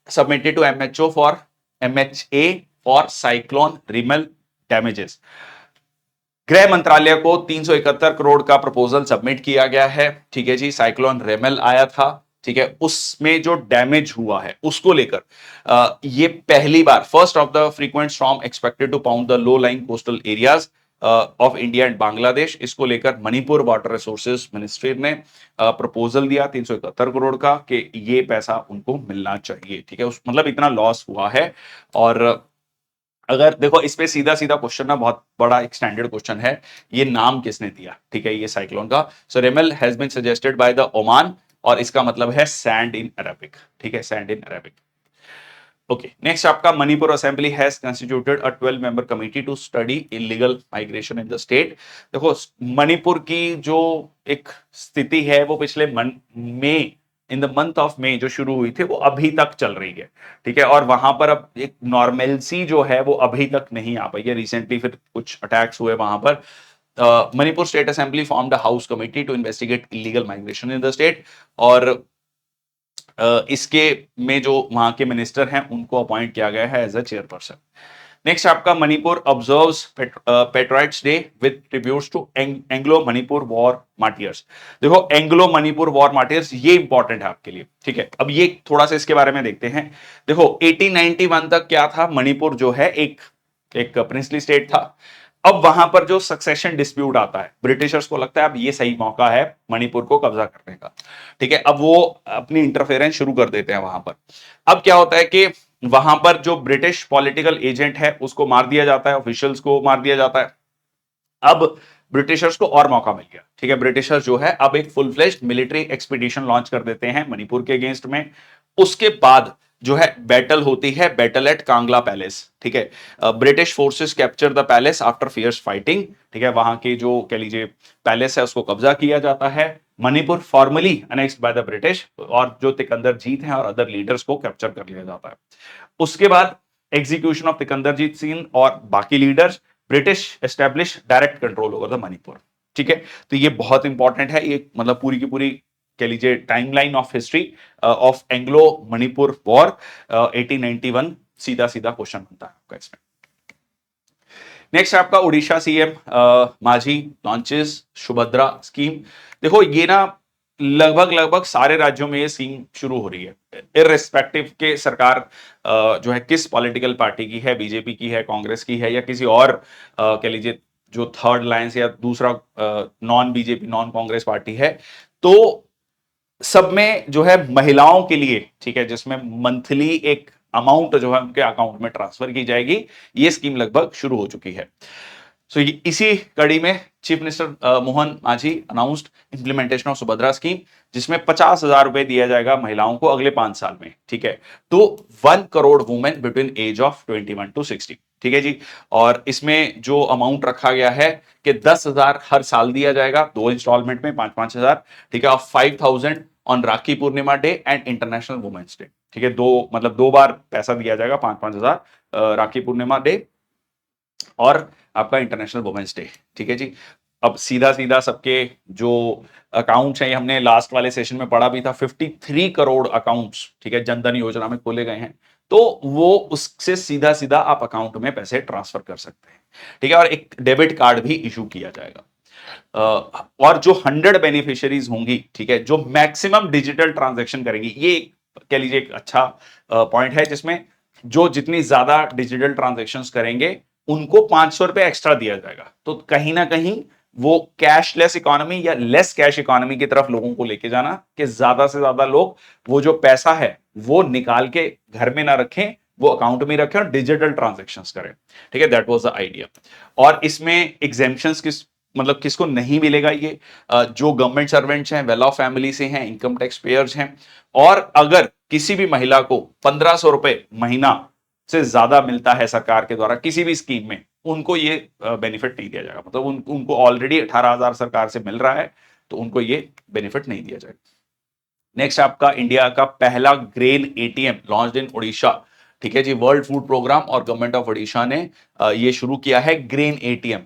submitted to MHO for MHA for cyclone Remal damages. गृह मंत्रालय को 371 करोड़ का प्रपोजल सबमिट किया गया है। ठीक है जी, साइक्लोन रेमेल आया था, ठीक है, उसमें जो डैमेज हुआ है उसको लेकर ये पहली बार first of the frequent storm expected to pound the low lying coastal areas of India and Bangladesh. इसको लेकर मणिपुर वाटर रिसोर्सेज मिनिस्ट्री ने प्रपोजल दिया 371 करोड़ का कि ये पैसा उनको मिलना चाहिए। ठीक है, उस मतलब इतना लॉस हुआ है। और अगर देखो इस पे सीधा सीधा क्वेश्चन ना, बहुत बड़ा एक स्टैंडर्ड क्वेश्चन है, ये नाम किसने दिया? ठीक है, ये साइक्लोन का। So Remal has been suggested by the Oman और इसका मतलब है सैंड इन अरेबिक। ठीक है, sand in Arabic. Okay, next आपका Manipur assembly has constituted a 12 member committee to study illegal migration in the state. देखो मणिपुर की जो एक स्थिति है वो पिछले मई in the month of May जो शुरू हुई थी वो अभी तक चल रही है। ठीक है, और वहां पर अब एक नॉर्मेलसी जो है वो अभी तक नहीं आ पाई है। रिसेंटली फिर कुछ अटैक्स हुए वहां पर। Manipur state assembly formed a house committee to investigate illegal migration in the state और इसके में जो वहां के मिनिस्टर हैं उनको अपॉइंट किया गया है एज अ चेयरपर्सन। नेक्स्ट आपका Manipur observes patriots day with tributes to Anglo Manipur war martyrs. देखो एंग्लो मणिपुर वॉर मार्टियर्स ये इंपॉर्टेंट है आपके लिए। ठीक है, अब ये थोड़ा सा इसके बारे में देखते हैं। देखो 1891 तक क्या था, मणिपुर जो है एक प्रिंसली स्टेट था। अब वहां पर जो सक्सेशन डिस्प्यूट आता है, ब्रिटिशर्स को लगता है अब ये सही मौका है मणिपुर को कब्जा करने का। ठीक है, अब वो अपनी इंटरफेरेंस शुरू कर देते हैं वहां पर। अब क्या होता है कि वहां पर जो ब्रिटिश पॉलिटिकल एजेंट है उसको मार दिया जाता है, ऑफिशियल्स को मार दिया जाता है। अब ब्रिटिशर्स को और मौका मिल गया। ठीक है, ब्रिटिशर्स जो है अब एक full fledged military expedition launch कर देते हैं मणिपुर के अगेंस्ट में। उसके बाद जो है बैटल होती है, बैटल एट कांगला पैलेस। ठीक है, British forces capture the palace after fierce fighting. ठीक है, वहां के जो कह लीजिए पैलेस है उसको कब्जा किया जाता है। Manipur formally annexed by the British और जो तिकंदर जीत हैं और अदर लीडर्स को कैप्चर कर लिया जाता है। उसके बाद एग्जीक्यूशन ऑफ सिकंदरजीत सिंह और बाकी leaders, British establish direct control over the Manipur. ठीक है, तो ये बहुत इंपॉर्टेंट है, ये मतलब पूरी की पूरी कह लीजिए timeline of history of Anglo Manipur war 1891 सीधा सीधा क्वेश्चन बनता है आपका इसमें। नेक्स्ट आपका उड़ीसा सीएम माझी लॉन्चेस सुभद्रा स्कीम। देखो ये ना लगभग सारे राज्यों में ये स्कीम शुरू हो रही है, इररिस्पेक्टिव के सरकार जो है किस पॉलिटिकल पार्टी की है, बीजेपी की है, कांग्रेस की है या किसी और कह लीजिए जो थर्ड लाइंस या दूसरा non BJP non Congress party है। तो सब में जो है महिलाओं के लिए, ठीक है, जिसमें मंथली एक अमाउंट जो है उनके अकाउंट में ट्रांसफर की जाएगी, ये स्कीम लगभग शुरू हो चुकी है। सो इसी कड़ी में chief minister Mohan Manjhi announced implementation of Subhadra scheme, जिसमें 50,000 रुपए दिया जाएगा महिलाओं को अगले 5 साल में। ठीक है, तो 1 crore women between age of 21 to 60। ठीक है जी, और इसमें जो अमाउंट रखा गया है कि 10,000 हर साल दिया जाएगा, 2 इंस्टॉलमेंट में 5-5 हजार। ठीक है, और 5,000 on Rakhi Purnima day and international women's day. ठीक है, दो बार पैसा दिया जाएगा, 5-5 हजार राखी पूर्णिमा डे और आपका इंटरनेशनल वुमेन्स डे। ठीक है जी, अब सीधा सीधा सबके जो अकाउंट्स हैं, हमने लास्ट वाले सेशन में पढ़ा भी था, 53 करोड़ अकाउंट्स, ठीक है, जनधन योजना में खोले गए हैं। तो वो उससे सीधा सीधा आप अकाउंट में पैसे ट्रांसफर कर सकते हैं। ठीक है, और एक डेबिट कार्ड भी इशू किया जाएगा। और जो 100 बेनिफिशियरीज होंगी, ठीक है, जो मैक्सिमम डिजिटल ट्रांजैक्शन करेंगी, ये कह लीजिए एक अच्छा पॉइंट है, जिसमें जो जितनी ज्यादा डिजिटल ट्रांजैक्शंस करेंगे उनको 500 रुपए एक्स्ट्रा दिया जाएगा। तो कहीं ना कहीं वो कैशलेस इकोनॉमी या लेस कैश इकोनॉमी की तरफ लोगों को लेके जाना, कि ज्यादा से ज्यादा लोग वो जो पैसा है वो निकाल के घर में ना रखें, वो अकाउंट में रखें और डिजिटल ट्रांजैक्शंस करें। ठीक है, दैट वाज द आइडिया। और इसमें एग्जेम्पशंस मतलब किसको नहीं मिलेगा, ये जो गवर्नमेंट सर्वेंट्स हैं, वेल ऑफ फैमिली से हैं, इनकम टैक्स पेयर्स हैं, और अगर किसी भी महिला को 1,500 रुपए महीना से ज्यादा मिलता है सरकार के द्वारा किसी भी स्कीम में, उनको ये बेनिफिट नहीं दिया जाएगा। मतलब उनको ऑलरेडी 18,000 सरकार से मिल रहा है, तो उनको ये बेनिफिट नहीं दिया जाएगा। नेक्स्ट आपका इंडिया का पहला grain ATM launched in Odisha. ठीक है जी, वर्ल्ड फूड प्रोग्राम और गवर्नमेंट ऑफ ओडिशा ने ये शुरू किया है ग्रेन एटीएम।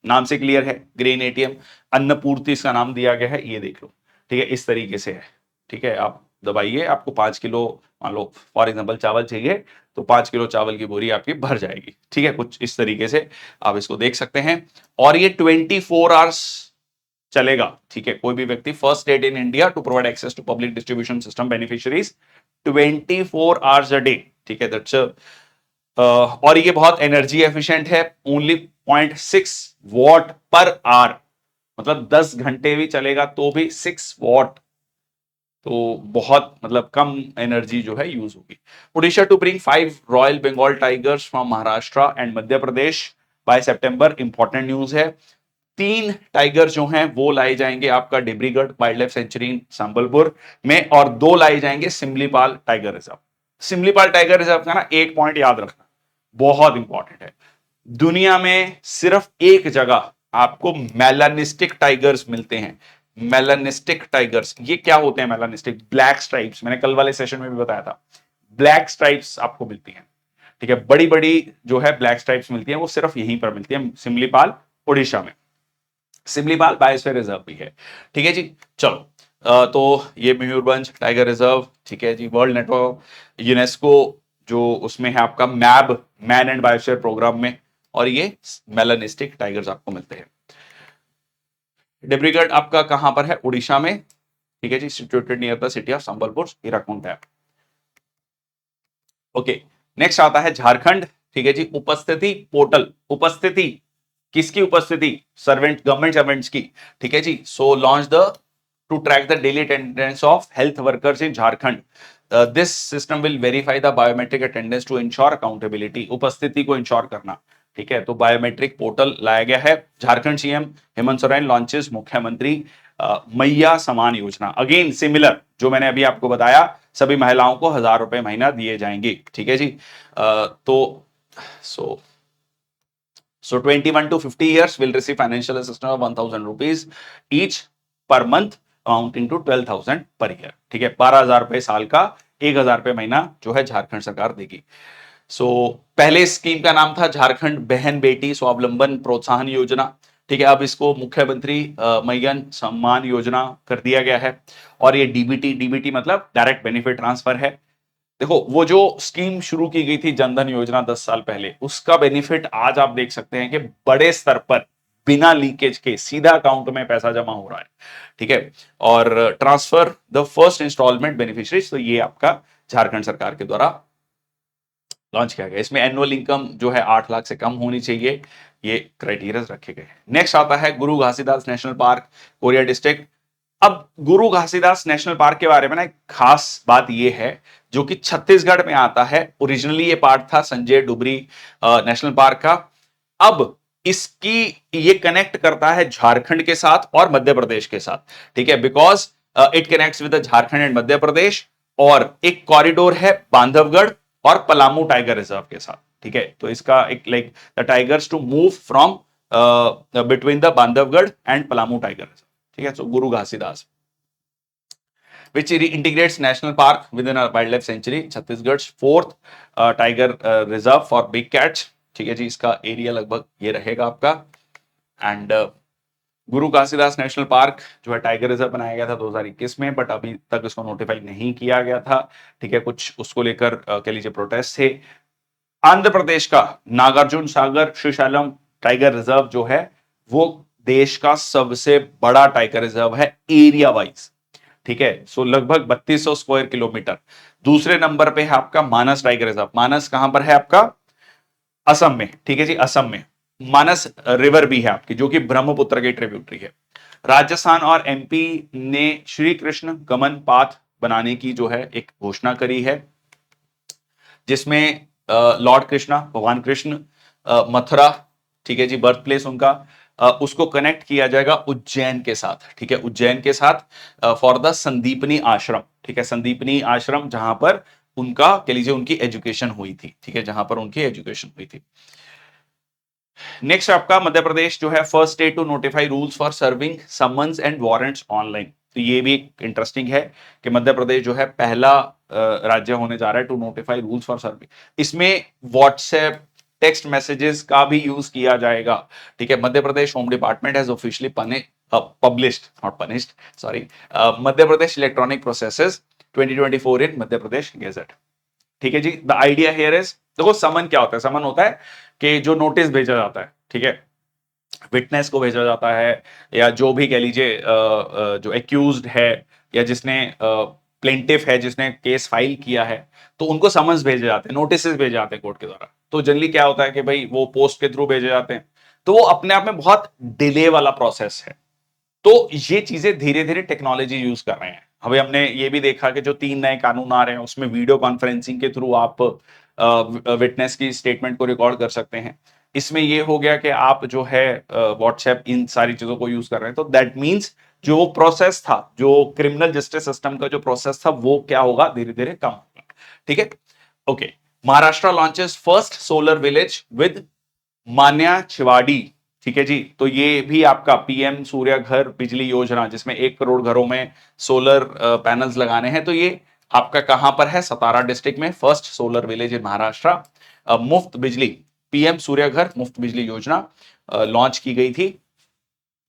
नाम से क्लियर है, ग्रेन एटीएम, अन्नपूर्ति इसका नाम दिया गया है, ये देख लो। ठीक है, इस तरीके से है। ठीक है, आप दबाइए, आपको 5 किलो मान लो फॉर एग्जाम्पल चावल चाहिए, तो 5 किलो चावल की बोरी आपकी भर जाएगी। ठीक है, कुछ इस तरीके से आप इसको देख सकते हैं। और ये 24 आवर्स चलेगा। ठीक है, कोई भी व्यक्ति, first state in India to provide access to public distribution system beneficiaries 24 hours a day. ठीक है, दैट्स और ये बहुत एनर्जी एफिशिएंट है, ओनली 0.6 वॉट पर आवर, मतलब 10 घंटे भी चलेगा तो भी 6 वॉट, तो बहुत मतलब कम एनर्जी जो है यूज होगी। Odisha to bring 5 royal Bengal tigers from Maharashtra and Madhya Pradesh by September, important news है। 3 टाइगर जो हैं वो लाए जाएंगे आपका Debrigarh wildlife sanctuary Sambalpur में, और 2 लाए जाएंगे Similipal tiger reserve. Similipal tiger reserve का ना एक पॉइंट याद रखना, बहुत इंपॉर्टेंट है। दुनिया में सिर्फ एक जगह आपको मेलानिस्टिक टाइगर्स मिलते हैं। मेलानिस्टिक टाइगर्स, ये क्या होते हैं मेलानिस्टिक? ब्लैक स्ट्राइप्स, मैंने कल वाले सेशन में भी बताया था, ब्लैक स्ट्राइप्स आपको मिलती हैं। ठीक है, बड़ी बड़ी जो है ब्लैक स्ट्राइप्स मिलती हैं, वो सिर्फ यहीं पर मिलती है, सिमलीपाल उड़ीसा में। सिमलीपाल बायोस्फीयर रिजर्व भी है। ठीक है जी, चलो तो ये मयूरभंज टाइगर रिजर्व, ठीक है जी, वर्ल्ड नेटवर्क यूनेस्को जो उसमें है आपका मैब, मैन एंड बायोस्फीयर प्रोग्राम में, और ये मेलानिस्टिक टाइगर्स आपको मिलते हैं। डिब्रूगढ़ आपका कहां पर है? उड़ीसा में। ठीक है जी, situated near the city of Sambalpur, Hirakud है। ओके, नेक्स्ट आता है झारखंड। ठीक है जी, उपस्थिति पोर्टल, उपस्थिति किसकी उपस्थिति? सर्वेंट, गवर्नमेंट सर्वेंट्स की। ठीक है जी, so launch the to track the daily attendance of health workers in Jharkhand. This system will verify the biometric attendance to ensure accountability, उपस्थिति को इंश्योर करना। ठीक है, तो बायोमेट्रिक पोर्टल लाया गया है। झारखंड सीएम हेमंत सोरेन लॉन्चेस मुख्यमंत्री मैया समान योजना, अगेन सिमिलर जो मैंने अभी आपको बताया, सभी महिलाओं को 1000 रुपए महीना दिए जाएंगे। ठीक है जी, तो So 21 to 50 years will receive financial assistance of 1000 rupees each per month amounting to 12,000 per year। ठीक है, 12,000 रुपए साल का, 1,000 रुपए महीना जो है झारखंड सरकार देगी। पहले स्कीम का नाम था झारखंड बहन बेटी स्वावलंबन प्रोत्साहन योजना। ठीक है, अब इसको मुख्यमंत्री मैयन सम्मान योजना कर दिया गया है। और ये डीबीटी मतलब डायरेक्ट बेनिफिट ट्रांसफर है। देखो, वो जो स्कीम शुरू की गई थी जनधन योजना 10 साल पहले, उसका बेनिफिट आज आप देख सकते हैं कि बड़े स्तर पर बिना लीकेज के सीधा अकाउंट में पैसा जमा हो रहा है। ठीक है, और transfer the first instalment beneficiaries, तो ये आपका झारखंड सरकार के द्वारा लॉन्च किया गया। इसमें एनुअल इनकम जो है 8 लाख से कम होनी चाहिए, ये क्राइटेरिया रखे गए हैं। नेक्स्ट आता है गुरु Ghasidas national park, Korea district. अब गुरु घासीदास नेशनल पार्क के बारे में ना एक खास बात यह है, जो कि छत्तीसगढ़ में आता है। ओरिजिनली ये पार्ट था संजय डुबरी नेशनल पार्क का। अब इसकी ये कनेक्ट करता है झारखंड के साथ और मध्य प्रदेश के साथ। ठीक है, because it connects with Jharkhand and Madhya Pradesh, और एक कॉरिडोर है बांधवगढ़ और पलामू टाइगर रिजर्व के साथ। ठीक है, तो इसका एक like the tigers to move from between the Bandhavgarh and Palamu tiger reserve. ठीक है, so Guru Ghasidas which integrates national park within a wildlife sanctuary, Chhattisgarh 4th tiger reserve for big cats. ठीक है जी, इसका एरिया लगभग ये रहेगा आपका। And Guru Ghasidas national park जो है टाइगर रिजर्व बनाया गया था 2021 में, बट अभी तक इसको नोटिफाई नहीं किया गया था। ठीक है, कुछ उसको लेकर कह लीजिए प्रोटेस्ट थे। आंध्र प्रदेश का नागार्जुन सागर शिशालम टाइगर रिजर्व जो है, वो देश का सबसे बड़ा टाइगर रिजर्व है एरिया वाइज। ठीक है, सो लगभग 3200 स्क्वायर किलोमीटर। दूसरे नंबर पे है आपका मानस टाइगर रिजर्व। मानस कहां पर है आपका? असम में। ठीक है जी, असम में मानस रिवर भी है आपकी, जो कि ब्रह्मपुत्र की ट्रिब्यूटरी है। राजस्थान और एमपी ने श्री कृष्ण गमन पाथ बनाने की जो है एक घोषणा करी है, जिसमें लॉर्ड कृष्णा, भगवान कृष्ण मथुरा, ठीक है जी, बर्थ प्लेस उनका, उसको कनेक्ट किया जाएगा उज्जैन के साथ। ठीक है, उज्जैन के साथ फॉर द संदीपनी आश्रम। ठीक है, संदीपनी आश्रम जहां पर उनका कह लीजिए उनकी एजुकेशन हुई थी। ठीक है, जहां पर उनकी एजुकेशन हुई थी। नेक्स्ट आपका मध्य प्रदेश जो है first state to notify rules for serving summons and warrants online. तो ये भी इंटरेस्टिंग है कि मध्य प्रदेश जो है पहला राज्य होने जा रहा है to notify rules for serving. इसमें व्हाट्सएप टेक्स्ट मैसेजेस का भी यूज किया जाएगा। ठीक है, Madhya Pradesh home department has officially published, not punished, sorry, Madhya Pradesh electronic processes 2024 in Madhya Pradesh gazette. ठीक है जी। द आइडिया हियर इज, देखो समन क्या होता है, समन होता है कि जो नोटिस भेजा जाता है, ठीक है, विटनेस को भेजा जाता है, या जो भी कह लीजिए जो एक्यूज्ड है या जिसने प्लेंटिफ है, जिसने केस फाइल किया है, तो उनको समन्स भेजे जाते हैं, नोटिस भेजे जाते हैं कोर्ट के द्वारा। तो जनरली क्या होता है कि भाई वो पोस्ट के थ्रू भेजे जाते हैं, तो वो अपने आप में बहुत डिले वाला प्रोसेस है। तो ये चीजें धीरे धीरे टेक्नोलॉजी यूज कर रहे हैं। अभी हमने ये भी देखा कि जो 3 नए कानून आ रहे हैं उसमें वीडियो कॉन्फ्रेंसिंग के थ्रू आप विटनेस की स्टेटमेंट को रिकॉर्ड कर सकते हैं। इसमें ये हो गया कि आप जो है व्हाट्सएप इन सारी चीजों को यूज कर रहे हैं, तो दैट मीन्स जो प्रोसेस था, जो क्रिमिनल जस्टिस सिस्टम का जो प्रोसेस था, वो क्या होगा, धीरे धीरे कम होगा। ठीक है, okay. Maharashtra launches first solar village with Manya Chhiwadi. ठीक है जी। तो ये भी आपका पीएम सूर्य घर बिजली योजना, जिसमें 1 करोड़ घरों में सोलर पैनल्स लगाने हैं, तो ये आपका कहां पर है, सतारा डिस्ट्रिक्ट में, first solar village in Maharashtra. मुफ्त बिजली, पीएम सूर्य घर मुफ्त बिजली योजना लॉन्च की गई थी,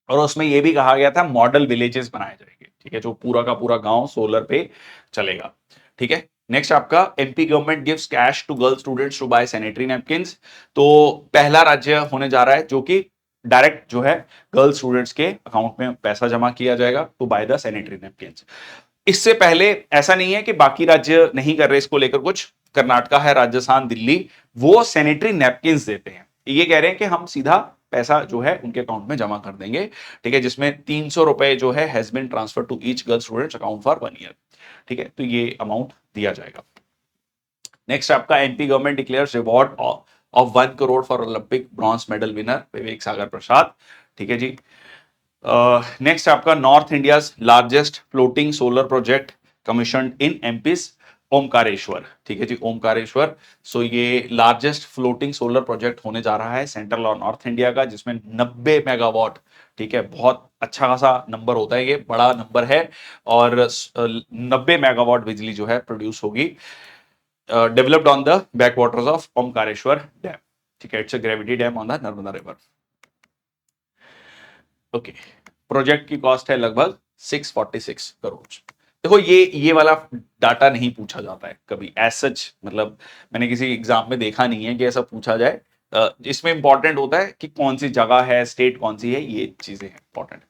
और उसमें यह भी कहा गया था मॉडल विलेजेस बनाए जाएंगे। ठीक है, जो पूरा का पूरा गांव सोलर पे चलेगा। ठीक है, नेक्स्ट आपका MP government gives cash to girl students to buy sanitary napkins. तो पहला राज्य होने जा रहा है जो कि डायरेक्ट जो है गर्ल स्टूडेंट्स के अकाउंट में पैसा जमा किया जाएगा to buy the sanitary napkins. इससे पहले ऐसा नहीं है कि बाकी राज्य नहीं कर रहे इसको लेकर कुछ, कर्नाटका है, राजस्थान, दिल्ली, वो सैनिटरी नैपकिंस देते हैं। ये कह रहे हैं कि हम सीधा पैसा जो है उनके अकाउंट में जमा कर देंगे। ठीक है, जिसमें 300 रुपए जो है has been transfer to each girl students account for 1 year. ठीक है, तो ये अमाउंट दिया जाएगा। नेक्स्ट आपका MP government declares reward of 1 crore for Olympic bronze medal winner Vivek Sagar Prasad. ठीक है जी। नेक्स्ट आपका north India largest floating solar project commission in MP's Omkareshwar. ठीक है जी, ओमकारेश्वर। सो ये लार्जेस्ट फ्लोटिंग सोलर प्रोजेक्ट होने जा रहा है सेंट्रल और नॉर्थ इंडिया का, जिसमें 90 मेगावाट। ठीक है, बहुत अच्छा खासा नंबर होता है, ये बड़ा नंबर है, और 90 मेगावाट बिजली जो है प्रोड्यूस होगी, developed on the back waters of Omkareshwar dam. ठीक है, it's a gravity dam on the Narmada river. Okay, project की कॉस्ट है लगभग 646 करोड़। देखो ये वाला डाटा नहीं पूछा जाता है कभी एज सच, मतलब मैंने किसी एग्जाम में देखा नहीं है कि ऐसा पूछा जाए। इसमें इंपॉर्टेंट होता है कि कौन सी जगह है, स्टेट कौन सी है, ये चीजें इंपॉर्टेंट।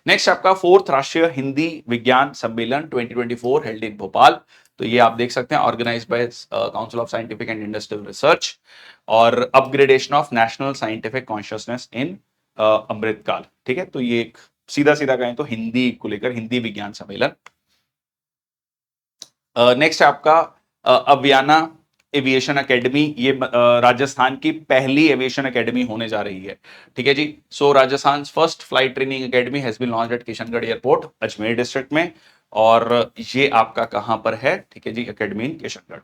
नेक्स्ट आपका 4th राष्ट्रीय हिंदी विज्ञान सम्मेलन 2024 हेल्ड इन भोपाल। तो ये आप देख सकते हैं, organised by council of scientific and industrial research, और upgradation of national scientific consciousness in Amritkaal. ठीक है, तो ये एक सीधा सीधा कहें तो हिंदी को लेकर हिंदी विज्ञान सम्मेलन। नेक्स्ट आपका अवियाना एविएशन एकेडमी, ये राजस्थान की पहली एविएशन एकेडमी होने जा रही है। ठीक है जी। So Rajasthan first flight training academy has been launched at Kishangarh airport Ajmer district में, और ये आपका कहां पर है, ठीक है जी, academy in Kishangarh.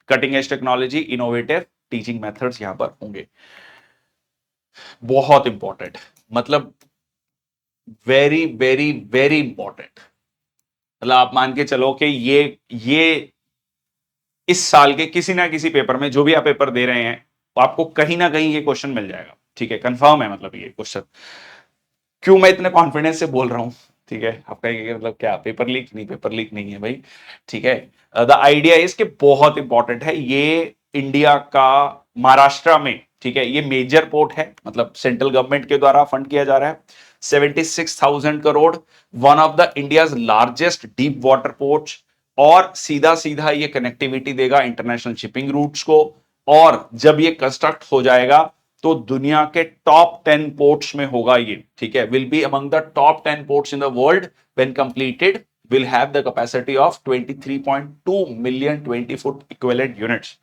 Cutting edge technology, innovative teaching methods यहां पर होंगे। बहुत इंपॉर्टेंट, मतलब वेरी वेरी वेरी इंपॉर्टेंट। मतलब आप मान के चलो कि ये इस साल के किसी ना किसी पेपर में, जो भी आप पेपर दे रहे हैं, तो आपको कहीं ना कहीं ये क्वेश्चन मिल जाएगा। ठीक है, कंफर्म है, मतलब ये क्वेश्चन। क्यों मैं इतने कॉन्फिडेंस से बोल रहा हूं, ठीक है, आप कहेंगे मतलब क्या पेपर लीक, नहीं पेपर लीक नहीं है भाई। ठीक है, द आइडिया इज कि बहुत इंपॉर्टेंट है ये, इंडिया का महाराष्ट्र में, ठीक है, ये मेजर पोर्ट है, मतलब सेंट्रल गवर्नमेंट के द्वारा फंड किया जा रहा है, 76,000 crore, one of the India's largest deep water port, और सीधा सीधा ये कनेक्टिविटी देगा इंटरनेशनल शिपिंग रूट्स को, और जब ये कंस्ट्रक्ट हो जाएगा तो दुनिया के टॉप 10 पोर्ट्स में होगा ये। ठीक है, will be among the top 10 ports in the world when completed, will have the capacity of 23.2 million 20 foot equivalent units.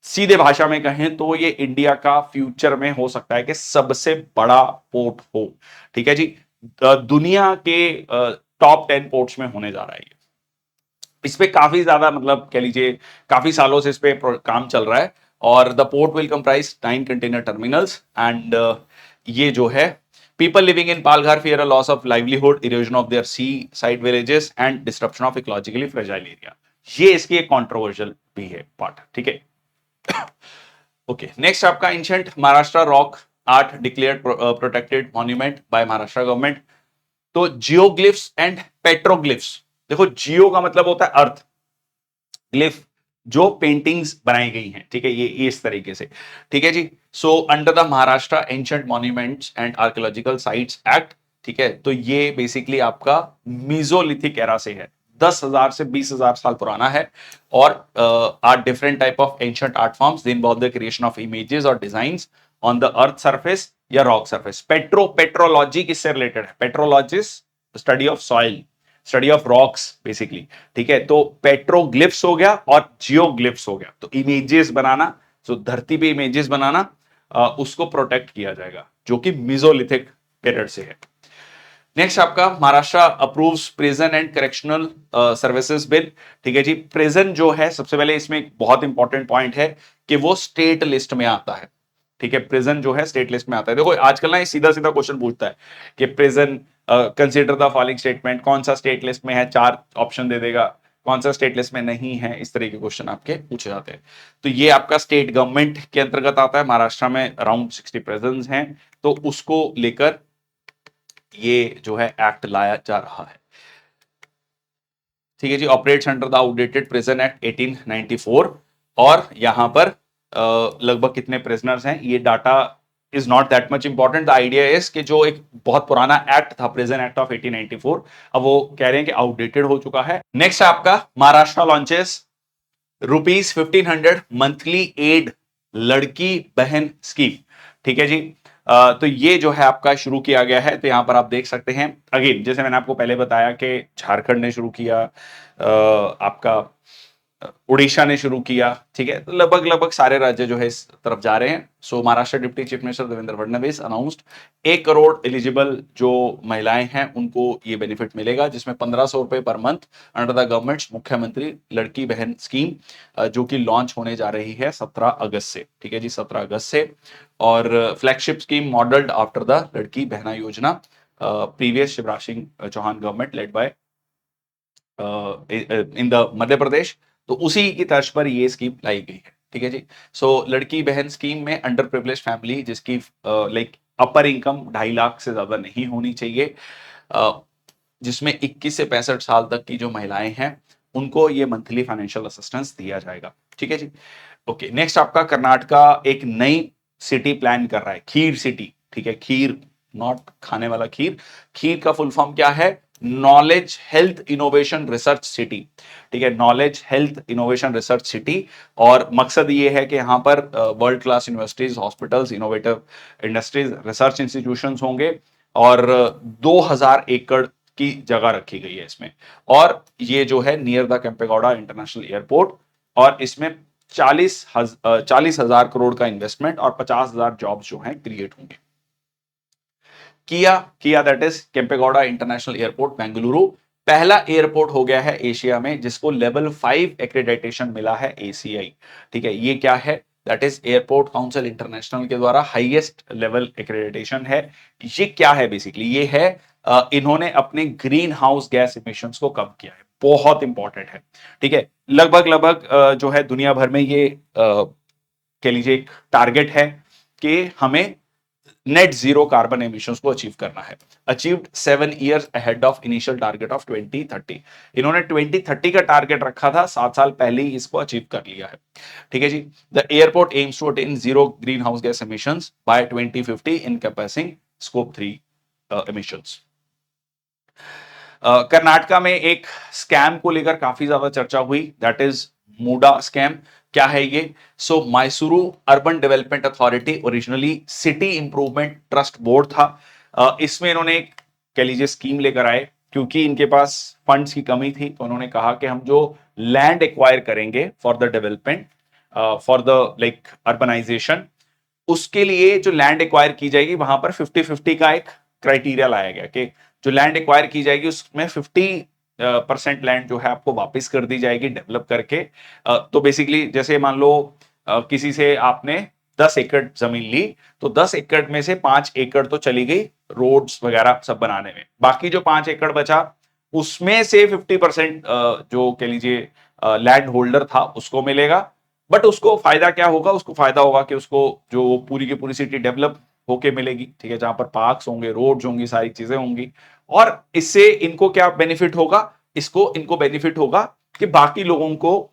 सीधे भाषा में कहें तो ये इंडिया का फ्यूचर में हो सकता है कि सबसे बड़ा पोर्ट हो। ठीक है जी, दुनिया के टॉप 10 पोर्ट्स में होने जा रहा है ये। इस पे काफी ज्यादा, मतलब कह लीजिए काफी सालों से इस पे काम चल रहा है, और the port will comprise 9 container terminals, and ये जो है, people living in Palghar fear a loss of livelihood, erosion of their seaside villages and disruption of ecologically fragile area. ये इसकी एक कॉन्ट्रोवर्शियल भी है पार्ट। ठीक है, ओके। नेक्स्ट आपका ancient Maharashtra rock art declared protected monument by Maharashtra government. तो geoglyphs and petroglyphs, देखो जियो का मतलब होता है अर्थ, ग्लिफ जो पेंटिंग्स बनाई गई हैं, ठीक है, ये इस तरीके से, ठीक है जी। So under the Maharashtra ancient monuments and archaeological sites act, ठीक है, तो ये बेसिकली आपका मीजोलिथिक एरा से है, 10,000 से 20,000 साल पुराना है। और are different type of ancient art forms they involve the creation of images और designs on the earth surface या रॉक सरफेस। पेट्रोलॉजी किससे रिलेटेड है? Petrologist study of soil, study of rocks basically, ठीक है। तो पेट्रोग्लिफ्स हो गया और जियोग्लिफ्स हो गया, तो इमेजेस बनाना, तो धरती पे इमेजेस बनाना, उसको प्रोटेक्ट किया जाएगा, जो कि मिजोलिथिक पीरियड से है। नेक्स्ट आपका Maharashtra approves prison and correctional services bill, ठीक है जी। प्रिजन जो है, सबसे पहले इसमें एक बहुत इंपॉर्टेंट पॉइंट है कि वो स्टेट लिस्ट में आता है, ठीक है। प्रिजन जो है स्टेट लिस्ट में आता है। देखो आजकल ना ये सीधा सीधा क्वेश्चन पूछता है कि prison consider the following statement, कौन सा स्टेट लिस्ट में है, 4 ऑप्शन दे देगा, कौन सा स्टेट लिस्ट में नहीं है, इस तरह के क्वेश्चन आपके पूछे जाते हैं। तो ये आपका स्टेट गवर्नमेंट के अंतर्गत आता है। महाराष्ट्र में अराउंड 60 प्रिजन हैं, तो उसको लेकर ये जो है एक्ट लाया जा रहा है, ठीक है जी। Operates under the outdated prison act 1894, और यहां पर लगभग कितने प्रिजनर्स हैं ये data is not that much important. The idea is कि जो एक बहुत पुराना एक्ट था, प्रिजन एक्ट ऑफ 1894, अब वो कह रहे हैं कि आउटडेटेड हो चुका है। नेक्स्ट आपका महाराष्ट्र लॉन्चेस ₹1500 मंथली एड लड़की बहन स्कीम, ठीक है जी। तो ये जो है आपका शुरू किया गया है। तो यहां पर आप देख सकते हैं, अगेन जैसे मैंने आपको पहले बताया कि झारखंड ने शुरू किया, आपका उड़ीसा ने शुरू किया, ठीक है। तो लगभग लगभग सारे राज्य जो है इस तरफ जा रहे हैं। So Maharashtra deputy chief minister Devendra Fadnavis announced 1 crore eligible जो महिलाएं हैं उनको ये बेनिफिट मिलेगा, जिसमें 1,500 रुपए per month under the government मुख्यमंत्री लड़की बहन स्कीम, जो कि लॉन्च होने जा रही है 17 अगस्त से, ठीक है जी, 17 अगस्त से। और flagship scheme modelled after the Ladki Bahna Yojana, previous Shivraj Singh Chouhan government led by in the Madhya Pradesh, तो उसी की तर्ज पर ये स्कीम लाई गई है, ठीक है जी। सो लड़की बहन स्कीम में अंडर प्रिविलेज फैमिली जिसकी लाइक अपर इनकम 2.5 लाख से ज्यादा नहीं होनी चाहिए, जिसमें 21 से 65 साल तक की जो महिलाएं हैं उनको ये मंथली फाइनेंशियल असिस्टेंस दिया जाएगा, ठीक है जी। ओके, नेक्स्ट आपका कर्नाटका एक नई सिटी प्लान कर रहा है, खीर सिटी, ठीक है। खीर नॉट खाने वाला खीर, खीर का फुल फॉर्म क्या है? Knowledge health innovation research city, ठीक है, knowledge health innovation research city. और मकसद ये है कि यहाँ पर world class universities, hospitals, innovative industries, research institutions होंगे, और 2000 एकड़ की जगह रखी गई है इसमें। और ये जो है near the Kempegowda international airport, और इसमें 40,000 करोड़ का इन्वेस्टमेंट और 50,000 जॉब्स जो हैं क्रिएट होंगे। किया that is Kempegowda international airport Bengaluru पहला एयरपोर्ट हो गया है एशिया में जिसको लेवल 5 एक्रेडिटेशन मिला है, ACI, ठीक है। ये क्या है? That is airport council international के द्वारा हाईएस्ट लेवल एक्रेडिटेशन है। ये क्या है? बेसिकली ये है इन्होंने अपने ग्रीन हाउस गैस इमिशंस को कम किया है, बहुत इंपॉर्टेंट है, ठीक है। लगभग लगभग जो है दुनिया भर में ये कह लीजिए एक टारगेट है कि हमें नेट जीरो कार्बन एमिशंस को अचीव करना है। Achieved 7 years ahead of initial target of 2030। इन्होंने 2030 का टारगेट रखा था, 7 साल पहले ही इसको अचीव कर लिया है, ठीक है जी। The airport aims to attain zero green house gas emissions by 2050 encompassing scope 3 emissions. Karnataka में एक स्कैम को लेकर काफी ज्यादा चर्चा हुई, दैट इज मूडा स्कैम। क्या है ये? So Mysuru urban development authority originally city improvement trust board था। इसमें इन्होंने एक कह लीजिए स्कीम लेकर आए, क्योंकि इनके पास फंड्स की कमी थी, तो उन्होंने कहा कि हम जो लैंड एक्वायर करेंगे for the development, for the like urbanisation, उसके लिए जो लैंड एक्वायर की जाएगी वहां पर 50-50 का एक क्राइटेरिया लाया गया कि जो लैंड एक्वायर की जाएगी उसमें 50% लैंड जो है आपको वापस कर दी जाएगी डेवलप करके। तो बेसिकली जैसे मान लो किसी से आपने 10 एकड़ जमीन ली, तो 10 एकड़ में से 5 एकड़ तो चली गई रोड्स वगैरह सब बनाने में, बाकी जो 5 एकड़ बचा उसमें से 50% जो कह लीजिए लैंड होल्डर था उसको मिलेगा। बट उसको फायदा क्या होगा? उसको फायदा होगा कि उसको जो पूरी की पूरी सिटी डेवलप होके मिलेगी, ठीक है, जहां पर पार्क्स होंगे, रोड्स होंगी, सारी चीजें होंगी। और इससे इनको क्या बेनिफिट होगा? इनको बेनिफिट होगा कि बाकी लोगों को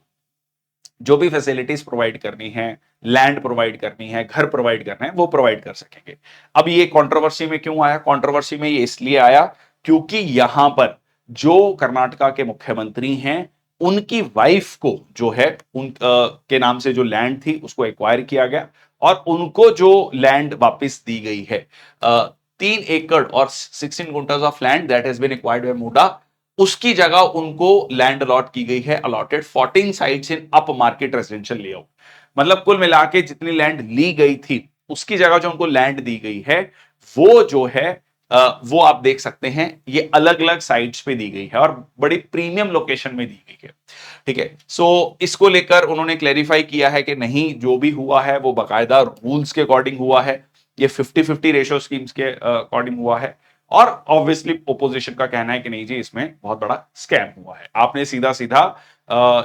जो भी फैसिलिटीज प्रोवाइड करनी है, लैंड प्रोवाइड करनी है, घर प्रोवाइड करना है, वो प्रोवाइड कर सकेंगे। अब ये कंट्रोवर्सी में क्यों आया? कंट्रोवर्सी में ये इसलिए आया क्योंकि यहां पर जो कर्नाटका के मुख्यमंत्री हैं, उनकी वाइफ को जो है उन के नाम से जो लैंड थी उसको एक्वायर किया गया और उनको जो लैंड वापस दी गई है 3 एकड़ और 16 guntas of land that has been acquired by MUDA, उसकी जगह उनको लैंड अलॉट की गई है, allotted 14 sites in upmarket residential layout. मतलब कुल मिला के जितनी लैंड ली गई थी उसकी जगह जो उनको लैंड दी गई है वो जो है वो आप देख सकते हैं ये अलग अलग साइट्स पे दी गई है और बड़ी प्रीमियम लोकेशन में दी गई है। ठीक है, सो इसको लेकर उन्होंने क्लेरिफाई किया है कि नहीं, जो भी हुआ है वो बाकायदा रूल्स के अकॉर्डिंग हुआ है, ये 50-50 रेशियो स्कीम्स के अकॉर्डिंग हुआ है। और ऑब्वियसली ओपोजिशन का कहना है कि नहीं जी, इसमें बहुत बड़ा स्कैम हुआ है, आपने सीधा सीधा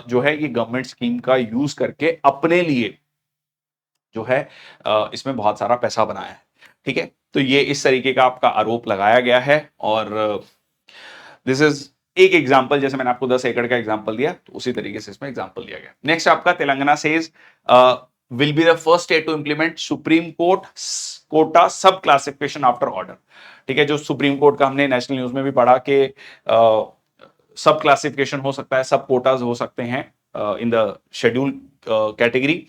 जो है ये गवर्नमेंट स्कीम का यूज करके अपने लिए जो है इसमें बहुत सारा पैसा बनाया है। ठीक है, तो ये इस तरीके का आपका आरोप लगाया गया है और दिस इज एक एग्जांपल, जैसे मैंने आपको 10 एकड़ का एग्जांपल दिया तो उसी तरीके से इसमें एग्जांपल दिया गया। नेक्स्ट आपका Telangana says will be the first state to implement supreme court quota sub classification after order. ठीक है, जो सुप्रीम कोर्ट का हमने नेशनल न्यूज में भी पढ़ा कि सब क्लासिफिकेशन हो सकता है, सब कोटाज हो सकते हैं in the schedule category,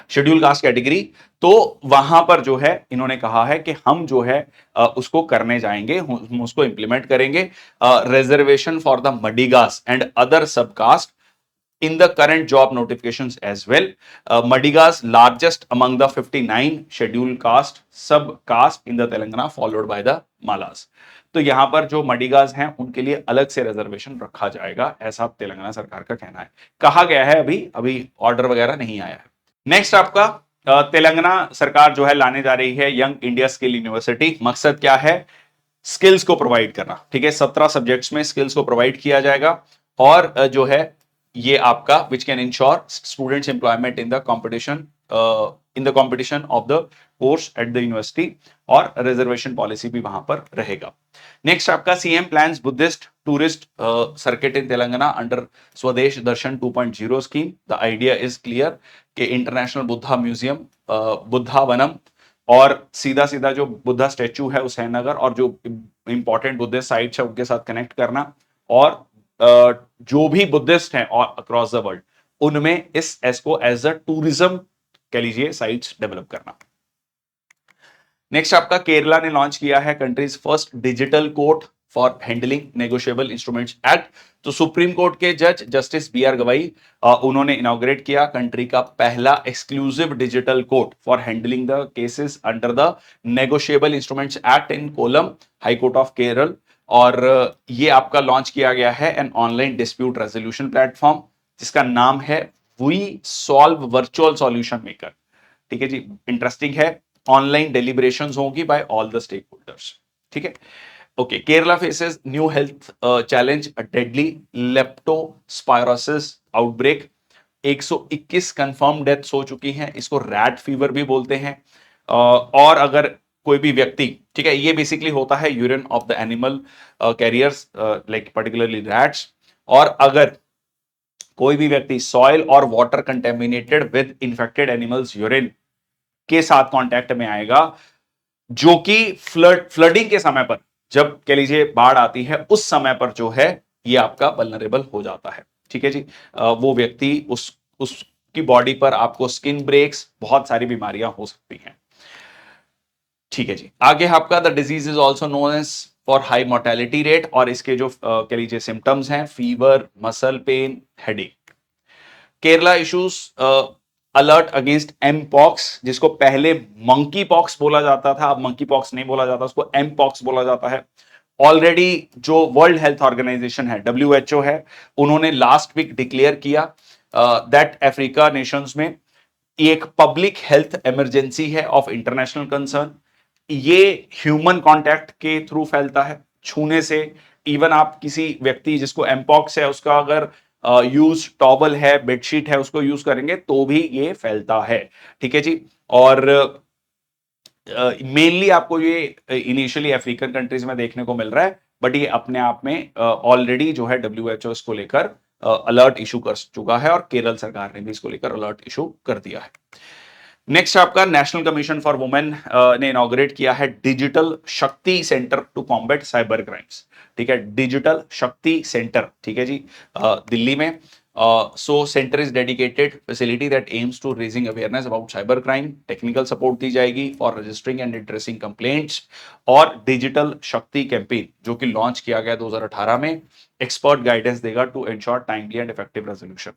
schedule caste category. तो वहां पर जो है इन्होंने कहा है कि हम जो है उसको करने जाएंगे, हम उसको इंप्लीमेंट करेंगे। Reservation for the Madigas and other sub caste in the current job notifications as well. Madigas largest among the 59 scheduled caste sub caste in the Telangana followed by the Malas. तो यहां पर जो मडिगास हैं उनके लिए अलग से रिजर्वेशन रखा जाएगा, ऐसा तेलंगाना सरकार का कहना है। कहा गया है, अभी अभी ऑर्डर वगैरह नहीं आया है। नेक्स्ट आपका तेलंगाना सरकार जो है लाने जा रही है यंग इंडिया स्किल यूनिवर्सिटी। मकसद क्या है? स्किल्स को प्रोवाइड करना। ठीक है, 17 सब्जेक्ट्स में स्किल्स को प्रोवाइड किया जाएगा और जो है ये आपका which can ensure students employment in the competition of the course at the university और रिजर्वेशन पॉलिसी भी वहां पर रहेगा। नेक्स्ट आपका CM plans Buddhist tourist circuit in Telangana under स्वदेश दर्शन 2.0 scheme. The idea is clear कि इंटरनेशनल बुद्धा म्यूजियम, बुद्धा वनम और सीधा सीधा जो बुद्धा स्टैचू है हुसैन नगर और जो इंपॉर्टेंट बुद्धिस्ट साइट्स है उनके साथ कनेक्ट करना और जो भी बुद्धिस्ट हैं अक्रॉस द वर्ल्ड उनमें इस एसको एज अ टूरिज्म कह लीजिए साइट्स डेवलप करना। नेक्स्ट आपका केरला ने लॉन्च किया है countries first digital court for handling negotiable instruments act. तो सुप्रीम कोर्ट के जज जस्टिस बी आर गवाई उन्होंने इनॉग्रेट किया कंट्री का पहला exclusive digital court for handling the cases under the negotiable instruments act in Kollam, high court of Kerala. और ये आपका लॉन्च किया गया है an online dispute resolution platform जिसका नाम है we solve virtual solution maker. ठीक है जी, इंटरेस्टिंग है। ऑनलाइन डेलिब्रेशंस होंगी by all the stakeholders. ठीक है, okay. Kerala faces new health challenge, deadly leptospirosis outbreak. 121 confirm deaths हो चुकी हैं, इसको रैट फीवर भी बोलते हैं। और अगर कोई भी व्यक्ति, ठीक है, ये बेसिकली होता है urine of the animal carriers like particularly rats. और अगर कोई भी व्यक्ति सॉइल और water contaminated with infected animals urine के साथ कांटेक्ट में आएगा, जो कि फ्लडिंग के समय पर, जब कह लीजिए बाढ़ आती है उस समय पर जो है ये आपका वल्नरेबल हो जाता है। ठीक है जी, वो व्यक्ति उसकी बॉडी पर आपको स्किन ब्रेक्स, बहुत सारी बीमारियां हो सकती हैं। ठीक है जी, आगे आपका the disease is also known as for high mortality rate और इसके जो कह लीजिए सिम्टम्स हैं fever, muscle pain, headache. Kerala issues alert against M pox, जिसको पहले मंकी पॉक्स बोला जाता था, अब मंकी पॉक्स नहीं बोला जाता, उसको एम पॉक्स बोला जाता है। ऑलरेडी जो वर्ल्ड हेल्थ ऑर्गेनाइजेशन है WHO है, उन्होंने लास्ट वीक डिक्लेयर किया दैट अफ्रीका नेशंस में एक पब्लिक हेल्थ इमरजेंसी है ऑफ इंटरनेशनल कंसर्न। ये ह्यूमन कांटेक्ट के थ्रू फैलता है, छूने से। इवन आप किसी व्यक्ति जिसको एमपॉक्स है उसका अगर यूज टॉवल है, बेडशीट है, उसको यूज करेंगे तो भी ये फैलता है। ठीक है जी, और मेनली आपको ये इनिशियली अफ्रीकन कंट्रीज में देखने को मिल रहा है, बट ये अपने आप में ऑलरेडी जो है WHO इसको लेकर अलर्ट इशू कर चुका है और केरल सरकार ने भी इसको लेकर अलर्ट इशू कर दिया है। नेक्स्ट आपका नेशनल कमीशन फॉर वुमेन ने इनॉग्रेट किया है digital Shakti centre to combat cyber crimes. ठीक है, डिजिटल शक्ति सेंटर, ठीक है जी, दिल्ली में। So centre is dedicated facility that aims to raising awareness about cyber crime. Technical support दी जाएगी for registering and addressing complaints. और डिजिटल शक्ति कैंपेन जो कि लॉन्च किया गया 2018 में, एक्सपर्ट गाइडेंस देगा to ensure timely and effective resolution.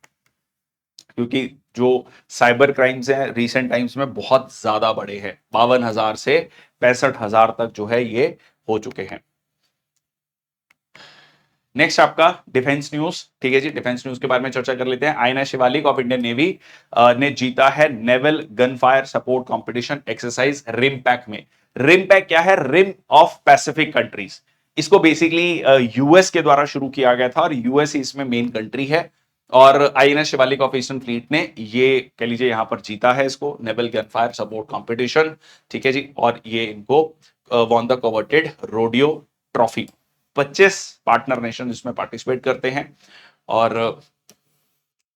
क्योंकि जो साइबर क्राइम्स हैं रिसेंट टाइम्स में बहुत ज्यादा बढ़े हैं, 52,000 से 65,000 तक जो है ये हो चुके हैं। नेक्स्ट आपका डिफेंस न्यूज, ठीक है जी, डिफेंस न्यूज के बारे में चर्चा कर लेते हैं। INS Shivalik of Indian navy ने जीता है naval gun fire support competition exercise RIMPAC में। रिम पैक क्या है? Rim of Pacific countries. इसको बेसिकली यूएस के द्वारा शुरू किया गया था और यूएस इसमें मेन कंट्री है। और INS Shivalik of eastern fleet ने ये कह लीजिए यहां पर जीता है इसको, naval gun fire support competition, ठीक है जी। और ये इनको won the coveted rodeo trophy. 25 partner nation इसमें पार्टिसिपेट करते हैं और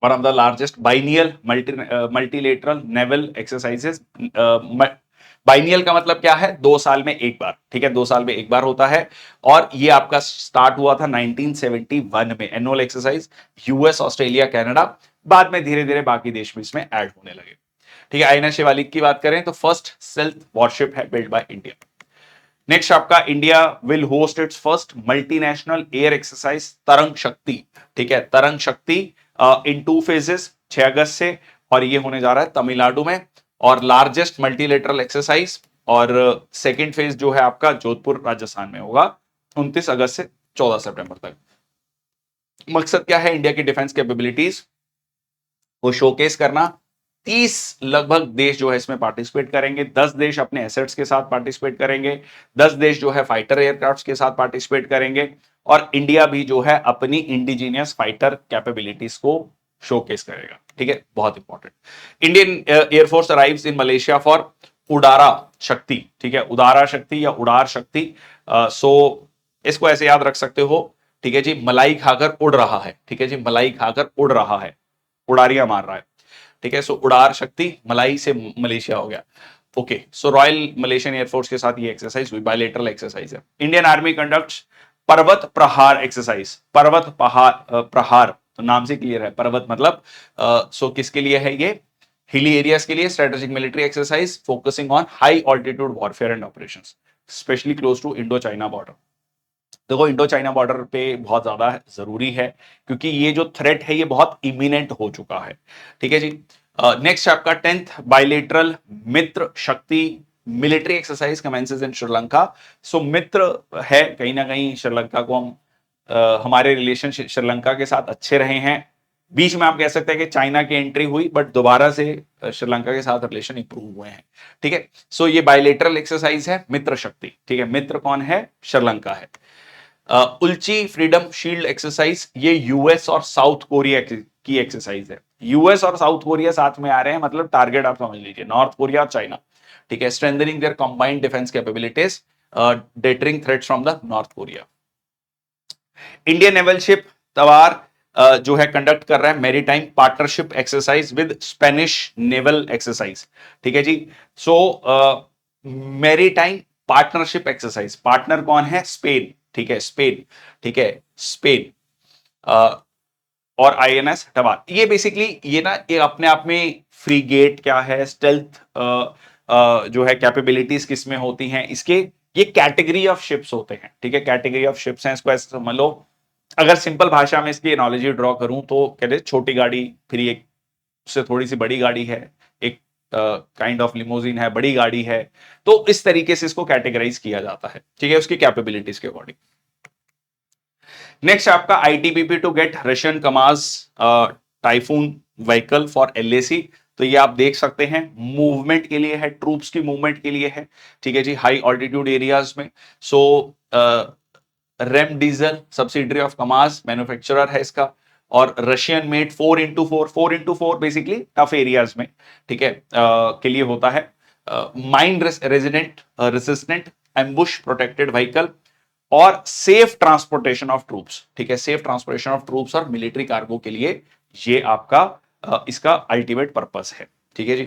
one of the largest biennial multilateral naval exercises. Biennial का मतलब क्या है? 2 साल में एक बार, ठीक है, 2 साल में एक बार होता है। और ये आपका स्टार्ट हुआ था 1971 में, annual exercise, US, Australia, Canada. बाद में धीरे धीरे बाकी देश भी इसमें ऐड होने लगे, ठीक है। आईएनएस शिवालिक की बात करें तो फर्स्ट सेल्फ वॉरशिप है बिल्ड बाय इंडिया। नेक्स्ट आपका India will host it's first multinational air exercise तरंग शक्ति, ठीक है, तरंग शक्ति इन 2 फेजेस 6 अगस्त से, और ये होने जा रहा है तमिलनाडु में। और लार्जेस्ट मल्टीलेटरल एक्सरसाइज, और सेकेंड फेज जो है आपका जोधपुर राजस्थान में होगा 29 अगस्त से 14 सितंबर तक। मकसद क्या है? इंडिया की डिफेंस कैपेबिलिटीज को शोकेस करना। 30 लगभग देश जो है इसमें पार्टिसिपेट करेंगे। 10 देश अपने एसेट्स के साथ पार्टिसिपेट करेंगे, 10 देश जो है फाइटर एयरक्राफ्ट के साथ पार्टिसिपेट करेंगे, और इंडिया भी जो है अपनी इंडिजीनियस फाइटर कैपेबिलिटीज को शोकेस करेगा, ठीक है, बहुत important. Indian air force arrives in Malaysia for Udara Shakti, ठीक है, उदारा शक्ति या उड़ार शक्ति। सो इसको ऐसे याद रख सकते हो, ठीक है जी, मलाई खाकर उड़ रहा है, ठीक है जी, मलाई खाकर उड़ रहा है, उड़ारियां मार रहा है, ठीक है। सो उड़ार शक्ति, मलाई से मलेशिया हो गया। ओके, सो रॉयल मलेशियन एयरफोर्स के साथ ये एक्सरसाइज हुई, बायलेटरल एक्सरसाइज है। इंडियन आर्मी कंडक्ट्स पर्वत प्रहार एक्सरसाइज। पर्वत प्रहार तो नाम से क्लियर है, पर्वत मतलब सो किसके लिए है ये? हिली एरियाज के लिए strategic military exercise focusing on high altitude warfare and operations, specially close to Indo China border. देखो इंडो चाइना बॉर्डर पे बहुत ज्यादा जरूरी है क्योंकि ये जो थ्रेट है ये बहुत इमिनेंट हो चुका है, ठीक है जी। नेक्स्ट आपका 10th बायलेटरल मित्र शक्ति मिलिट्री एक्सरसाइज कमेंसेस इन श्रीलंका। सो मित्र है, कहीं ना कहीं श्रीलंका को हम हमारे रिलेशन श्रीलंका के साथ अच्छे रहे हैं। बीच में आप कह सकते हैं कि चाइना की एंट्री हुई, बट दोबारा से श्रीलंका के साथ रिलेशन इंप्रूव हुए हैं, ठीक है। सो ये बायलेटरल एक्सरसाइज है मित्र शक्ति, ठीक है। मित्र कौन है? श्रीलंका है। उल्ची फ्रीडम शील्ड एक्सरसाइज, ये यूएस और साउथ कोरिया की एक्सरसाइज है। यूएस और साउथ कोरिया साथ में आ रहे हैं, मतलब टारगेट आप समझ लीजिए नॉर्थ कोरिया और चाइना, ठीक है। Strengthening their combined defence capabilities, deterring threats from the North Korea. Indian naval ship Tawar जो है कंडक्ट कर रहा है maritime partnership exercise with Spanish naval exercise, ठीक है जी। So maritime partnership exercise, partner कौन है? स्पेन, ठीक है, स्पेन, ठीक है, स्पेन और आईएनएस तवार। ये बेसिकली ये ना ये अपने आप में फ्रीगेट क्या है, स्टेल्थ जो है कैपेबिलिटीज किसमें होती हैं, इसके ये कैटेगरी ऑफ शिप्स होते हैं, ठीक है, कैटेगरी ऑफ शिप्स हैं। इसको ऐसे समझ लो, अगर सिंपल भाषा में इसकी एनालॉजी ड्रॉ करूं तो कहते छोटी गाड़ी, फिर एक उससे थोड़ी सी बड़ी गाड़ी है, एक काइंड ऑफ लिमोजिन है, बड़ी गाड़ी है। तो इस तरीके से इसको कैटेगराइज किया जाता है, ठीक है, उसकी कैपेबिलिटीज के अकॉर्डिंग। नेक्स्ट आपका ITBP to get Russian Kamaz Typhoon vehicle for LAC. तो ये आप देख सकते हैं मूवमेंट के लिए है, ट्रूप्स की मूवमेंट के लिए है, ठीक है जी, हाई ऑल्टीट्यूड एरियाज में। So REM diesel subsidiary of Kamaz manufacturer है इसका, और Russian made 4x4 basically tough areas में, ठीक है, के लिए होता है। Mine resident resistant ambush protected vehicle, और सेफ ट्रांसपोर्टेशन ऑफ ट्रूप्स, ठीक है, सेफ ट्रांसपोर्टेशन ऑफ ट्रूप्स और मिलिट्री कार्गो के लिए ये आपका इसका अल्टीमेट पर्पस है, ठीक है जी।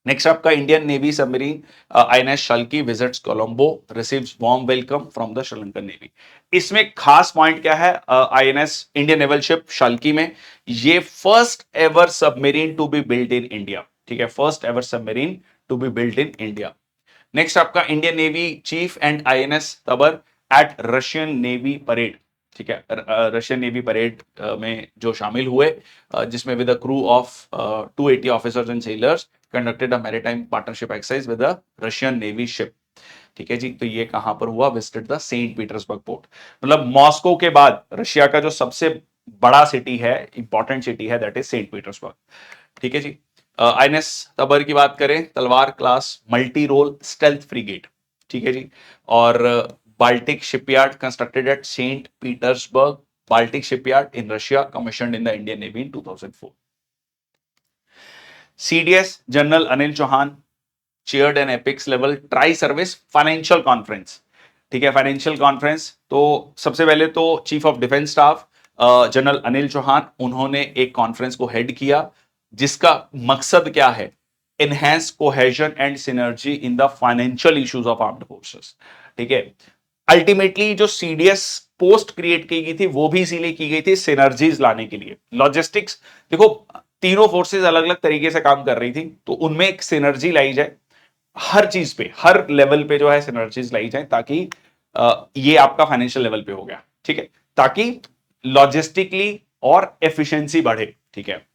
नेक्स्ट आपका Indian navy submarine INS Shalki visits Colombo, receives warm welcome from the Sri Lankan navy. इसमें खास पॉइंट क्या है, INS Indian naval ship Shalki में ये first ever submarine to be built in India, ठीक है, first ever submarine to be built in India. Next आपका Indian navy chief and INS Tabar at Russian navy parade, ठीक है, Russian navy parade में जो शामिल हुए, जिसमें with a crew of 280 officers and sailors conducted a maritime partnership exercise with a Russian navy ship, ठीक है जी। तो ये कहां पर हुआ, visited the Saint Petersburg port, मतलब मॉस्को के बाद रशिया का जो सबसे बड़ा सिटी है, इंपॉर्टेंट सिटी है, दैट इज सेंट पीटर्सबर्ग, ठीक है जी। आईएनएस तबर की बात करें, Talwar class multi role stealth frigate, ठीक है जी। और Baltic shipyard constructed at Saint Petersburg, Baltic shipyard in Russia, commissioned in the Indian navy in 2004। CDS general Anil Chauhan chaired an apex level tri service financial conference, ठीक है, financial conference. तो सबसे पहले तो chief of defence staff general Anil Chauhan, उन्होंने एक conference को head किया जिसका मकसद क्या है, enhance cohesion and synergy in the financial issues of armed forces, ठीक है। अल्टीमेटली जो सीडीएस पोस्ट क्रिएट की गई थी वो भी इसीलिए की गई थी सिनर्जीज लाने के लिए, लॉजिस्टिक्स, देखो तीनों फोर्सेस अलग अलग तरीके से काम कर रही थी, तो उनमें एक सिनर्जी लाई जाए, हर चीज पे हर लेवल पे जो है सिनर्जीज लाई जाए, ताकि ये आपका फाइनेंशियल लेवल पे हो गया, ठीक है, ताकि लॉजिस्टिकली और एफिशिएंसी बढ़े, ठीक है।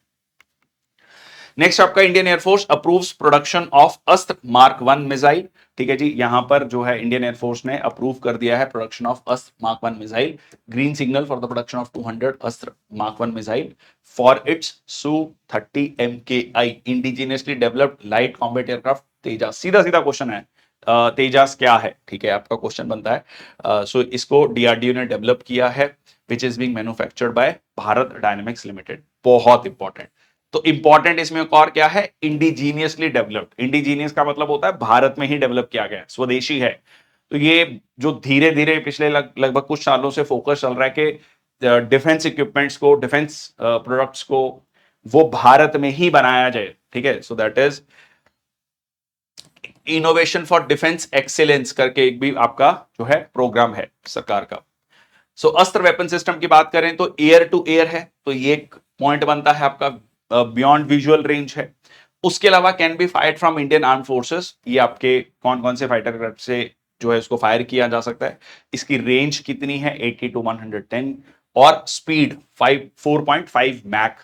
नेक्स्ट आपका Indian air force approves production of Astra mark 1 missile, ठीक है जी। यहां पर जो है इंडियन एयरफोर्स ने अप्रूव कर दिया है production of Astra mark 1 missile, green signal for the production of 200 Astra mark 1 missile for its Su-30 MKI indigenously developed light combat aircraft Tejas. सीधा सीधा क्वेश्चन है, तेजास क्या है, ठीक है, आपका क्वेश्चन बनता है। सो इसको डीआरडीओ ने डेवलप किया है, which is being manufactured by Bharat dynamics limited, बहुत इंपॉर्टेंट। तो इंपॉर्टेंट इसमें एक और क्या है, इंडिजीनियसली डेवलप्ड, इंडिजीनियस का मतलब होता है भारत में ही डेवलप किया गया, स्वदेशी है। तो ये जो धीरे धीरे पिछले लगभग कुछ सालों से फोकस चल रहा है कि डिफेंस इक्विपमेंट्स को, डिफेंस प्रोडक्ट्स को वो भारत में ही बनाया जाए, ठीक है। So that is innovation for defence excellence करके एक भी आपका जो है प्रोग्राम है सरकार का। सो अस्त्र वेपन सिस्टम की बात करें तो एयर टू एयर है, तो ये एक पॉइंट बनता है आपका, बियॉन्ड विजुअल रेंज है। उसके अलावा can be fired from Indian arm forces, ये आपके कौन कौन से फाइटर क्राफ्ट से जो है इसको फायर किया जा सकता है, इसकी रेंज कितनी है 80 to 110 और speed 4.5 Mach,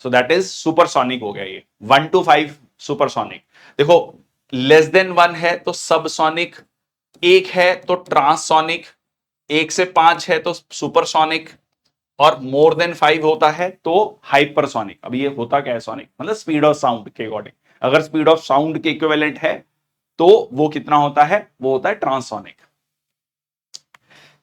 so that is supersonic हो गया ये, 1 to 5 सुपरसोनिक। देखो लेस देन 1 है तो सबसोनिक, एक है तो ट्रांससोनिक, 1 से 5 है तो सुपरसोनिक, और मोर देन 5 होता है तो हाइपरसोनिक। अब ये होता क्या है सोनिक, मतलब स्पीड ऑफ साउंड के अकॉर्डिंग, अगर स्पीड ऑफ साउंड के इक्विवेलेंट है तो वो कितना होता है, वो होता है ट्रांससोनिक,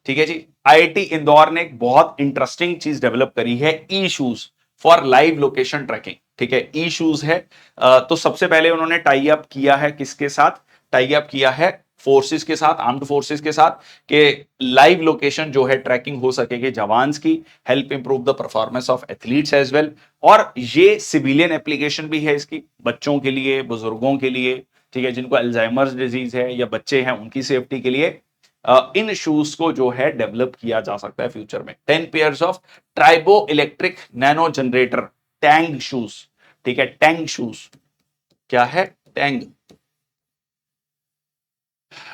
ठीक है जी। आईआईटी इंदौर ने एक बहुत इंटरेस्टिंग चीज डेवलप करी है, E shoes for live location tracking, ठीक है, ई शूज है। तो सबसे पहले उन्होंने टाई अप किया है, किसके साथ टाई अप किया है, फोर्सेस के साथ, आर्म्ड फोर्सेस के साथ, कि लाइव लोकेशन जो है ट्रैकिंग हो सकेगी जवान्स की, help improve the performance of athletes as well. और ये सिविलियन एप्लीकेशन भी है इसकी, बच्चों के लिए, बुजुर्गों के लिए, ठीक है, जिनको अल्जाइमर्स डिजीज है या बच्चे हैं उनकी सेफ्टी के लिए इन शूज को जो है डेवलप किया जा सकता है फ्यूचर में। 10 pairs of triboelectric nano generator TENG shoes, ठीक है, टैंग शूज क्या है, TENG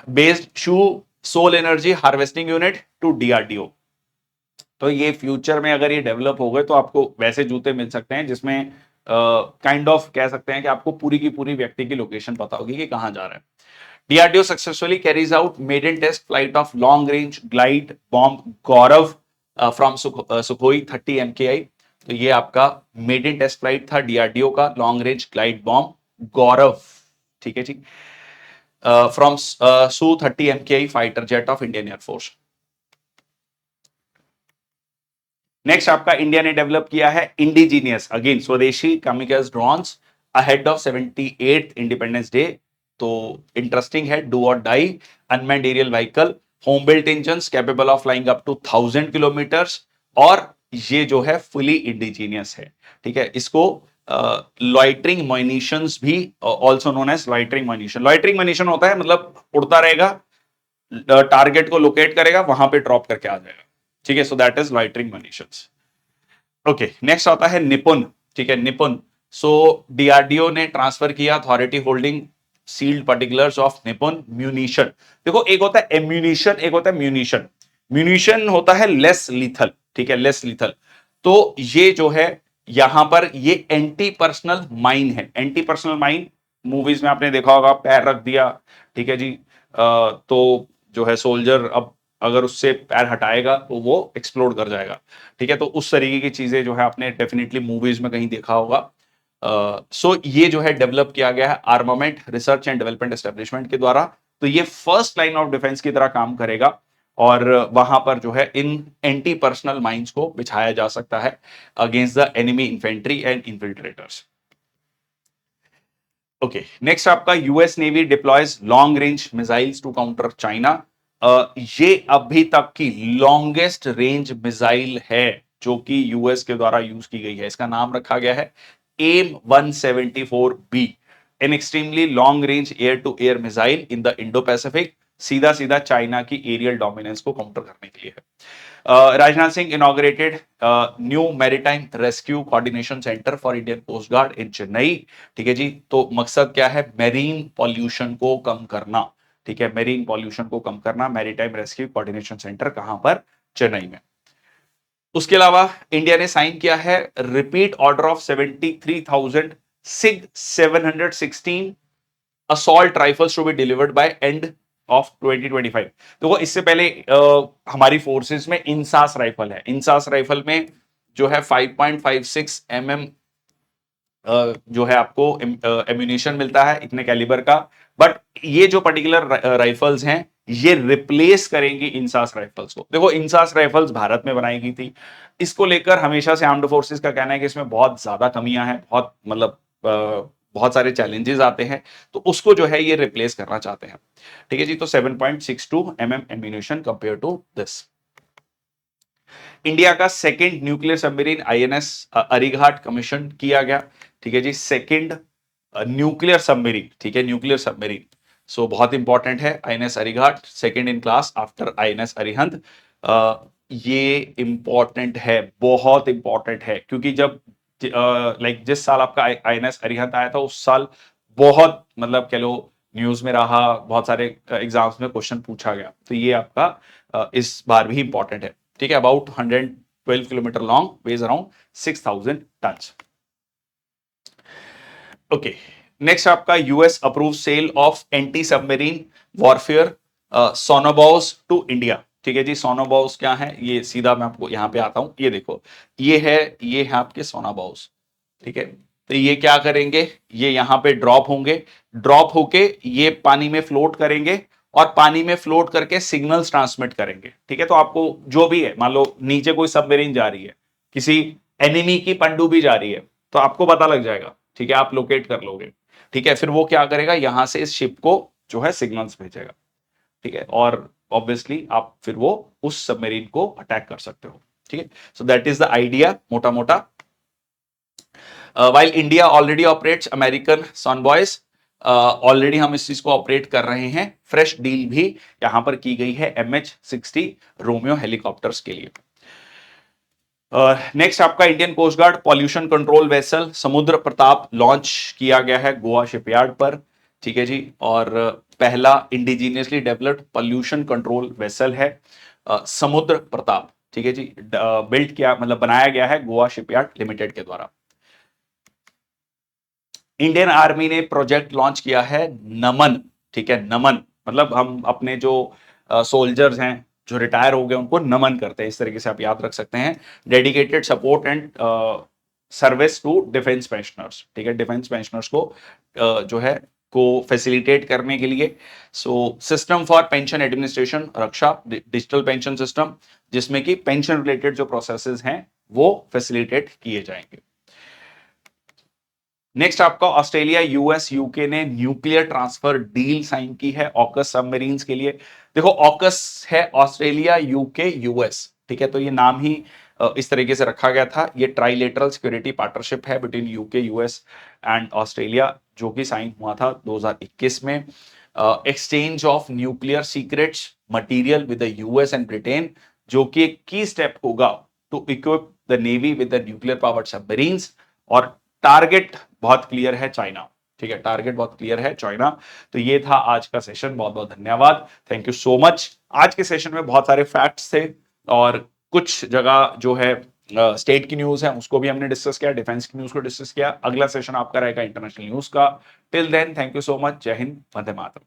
based shoe sole energy harvesting unit to DRDO. तो ये फ्यूचर में अगर ये डेवलप हो गए तो आपको वैसे जूते मिल सकते हैं जिसमें काइंड ऑफ कह सकते हैं कि आपको पूरी की पूरी व्यक्ति की लोकेशन पता होगी कि कहां जा रहा है। DRDO successfully carries out maiden test flight of long range glide bomb Gaurav from Sukhoi 30 MKI। तो ये आपका मेडन टेस्ट फ्लाइट था डीआरडीओ का, long range glide bomb Gaurav, ठीक है जी, from Su-30 MKI fighter jet of Indian air force. Next आपका India ने डेवलप किया है इंडिजीनियस, अगेन स्वदेशी kamikaze drones ahead of 78th independence day. तो इंटरेस्टिंग है, डू और die unmanned aerial vehicle home built engine capable of flying up to 1000 kilometres, और ये जो है फुली इंडिजीनियस है। ठीक है, इसको लॉइटरिंग म्यूनिशंस भी also known as loitering munition. Loitering munition होता है मतलब उड़ता रहेगा, टारगेट को लोकेट करेगा, वहां पे ड्रॉप करके आ जाएगा। ठीक है, so that is loitering munitions. Okay, next आता है निपुण। ठीक है, निपुण। सो डीआरडीओ ने ट्रांसफर किया authority holding sealed particulars of Nipun munition. देखो, एक होता है एम्यूनिशन, एक होता है म्यूनिशन। म्यूनिशन होता है लेस लीथल। ठीक है, लेस लीथल। तो ये जो है यहां पर ये एंटी पर्सनल माइन है। एंटी पर्सनल माइन मूवीज में आपने देखा होगा, पैर रख दिया, ठीक है जी, तो जो है सोल्जर अब अगर उससे पैर हटाएगा तो वो एक्सप्लोड कर जाएगा। ठीक है, तो उस तरीके की चीजें जो है आपने डेफिनेटली मूवीज में कहीं देखा होगा। सो ये जो है डेवलप किया गया है armament research and development establishment के द्वारा। तो ये फर्स्ट लाइन ऑफ डिफेंस की तरह काम करेगा, और वहां पर जो है इन एंटी पर्सनल माइंस को बिछाया जा सकता है against the enemy infantry and infiltrators. Okay, next आपका US navy deploys long range missiles to counter China. ये अभी तक की लॉन्गेस्ट रेंज मिसाइल है जो कि यूएस के द्वारा यूज की गई है। इसका नाम रखा गया है M 174B, an extremely long range air to air missile in the Indo Pacific. सीधा सीधा चाइना की एरियल डोमिनेंस को काउंटर करने के लिए है। Rajnath Singh inaugurated new maritime rescue coordination centre for Indian coast guard in Chennai. ठीक है जी, तो मकसद क्या है? मेरीन पॉल्यूशन को कम करना। ठीक है, मेरीन पॉल्यूशन को कम करना। मैरीटाइम रेस्क्यू कोऑर्डिनेशन सेंटर कहां पर? चेन्नई में। उसके अलावा इंडिया ने साइन किया है repeat order of 73,000 SIG 716 assault rifles to be delivered by end of 2025। देखो, इससे पहले हमारी फोर्सेस में इंसास राइफल है। इंसास राइफल में जो है 5.56 mm जो है आपको एम्यूनिशन मिलता है इतने कैलिबर का। बट ये जो पर्टिकुलर राइफल्स हैं ये रिप्लेस करेंगी इंसास राइफल्स को। देखो, इंसास राइफल्स भारत में बनाई गई थी। इसको लेकर हमेशा से आर्म्ड फोर्सेस का कहना है कि इसमें बहुत ज्यादा कमियां हैं, बहुत मतलब बहुत सारे चैलेंजेस आते हैं, तो उसको जो है ये रिप्लेस करना चाहते हैं। ठीक है जी, तो 7.62 mm ammunition compare to this. India का second nuclear submarine INS Arighat commission किया गया। ठीक है जी, सेकंड न्यूक्लियर सबमरीन। ठीक है, न्यूक्लियर सबमरीन, सो बहुत इंपॉर्टेंट है INS Arighat, second in class after INS Arihant. ये इंपॉर्टेंट है, बहुत इंपॉर्टेंट है, क्योंकि जब लाइक जिस साल आपका आईएनएस अरिहंत आया था उस साल बहुत मतलब कह लो न्यूज में रहा, बहुत सारे एग्जाम्स में क्वेश्चन पूछा गया, तो ये आपका इस बार भी इंपॉर्टेंट है। ठीक है, about 112 kilometre long, weighs around 6,000 tons. Okay, next आपका US approve sale of anti submarine warfare sonobuoys to India. ठीक है जी, सोनोबॉस क्या है? ये सीधा मैं आपको यहां पे आता हूं, ये देखो, ये है आपके सोनाबॉस। ठीक है, तो ये क्या करेंगे? ये यहां पे ड्रॉप होंगे, ड्रॉप होके ये पानी में फ्लोट करेंगे, और पानी में फ्लोट करके सिग्नल्स ट्रांसमिट करेंगे। ठीक है, तो आपको जो भी है, मान लो नीचे कोई सबमरीन जा रही है, किसी एनिमी की पनडुब्बी जा रही है, तो आपको पता लग जाएगा। ठीक है, आप लोकेट कर लोगे। ठीक है, फिर वो क्या करेगा? यहां से इस शिप को जो है सिग्नल्स भेजेगा। ठीक है, और ऑब्वियसली आप फिर वो उस सबमरीन को अटैक कर सकते हो। ठीक है, so that is the idea मोटा मोटा। While India already operates American sonobuoys, already हम इस चीज को ऑपरेट कर रहे हैं। फ्रेश डील भी यहां पर की गई है MH-60 रोमियो हेलीकॉप्टर्स के लिए। नेक्स्ट आपका Indian coast guard pollution control vessel Samudra Pratap launch किया गया है गोवा शिपयार्ड पर। ठीक है जी, और पहला indigenously developed pollution control vessel है समुद्र प्रताप। ठीक है जी, बिल्ड किया मतलब बनाया गया है गोवा शिपयार्ड लिमिटेड के द्वारा। इंडियन आर्मी ने प्रोजेक्ट लॉन्च किया है नमन। ठीक है, नमन मतलब हम अपने जो सोल्जर्स हैं जो रिटायर हो गए उनको नमन करते हैं, इस तरीके से आप याद रख सकते हैं। Dedicated support and service to defence pensioners. ठीक है, डिफेंस पेंशनर्स को जो है को फैसिलिटेट करने के लिए। So system for pension administration Raksha, digital pension system, जिसमें कि पेंशन रिलेटेड जो प्रोसेसेस हैं वो फैसिलिटेट किए जाएंगे। नेक्स्ट आपका ऑस्ट्रेलिया, यूएस, यूके ने न्यूक्लियर ट्रांसफर डील साइन की है ऑकस सबमरीन्स के लिए। देखो ऑकस है ऑस्ट्रेलिया, यूके, यूएस, ठीक है, तो ये नाम ही इस तरीके से रखा गया था। ये ट्राइलेटरल सिक्योरिटी पार्टनरशिप है between UK, US and Australia, जो कि साइन हुआ था 2021 में। Exchange of nuclear secrets material with the US and Britain, जो कि एक की स्टेप होगा to equip the navy with the nuclear powered submarines. और टारगेट बहुत क्लियर है चाइना, ठीक है, टारगेट बहुत क्लियर है चाइना। तो ये था आज का सेशन, बहुत बहुत धन्यवाद, थैंक यू सो मच। आज के सेशन में बहुत सारे फैक्ट्स थे और कुछ जगह जो है स्टेट की न्यूज है उसको भी हमने डिस्कस किया, डिफेंस की न्यूज को डिस्कस किया। अगला सेशन आपका रहेगा इंटरनेशनल न्यूज का। Till then thank you so much, जय हिंद, वंदे मातरम।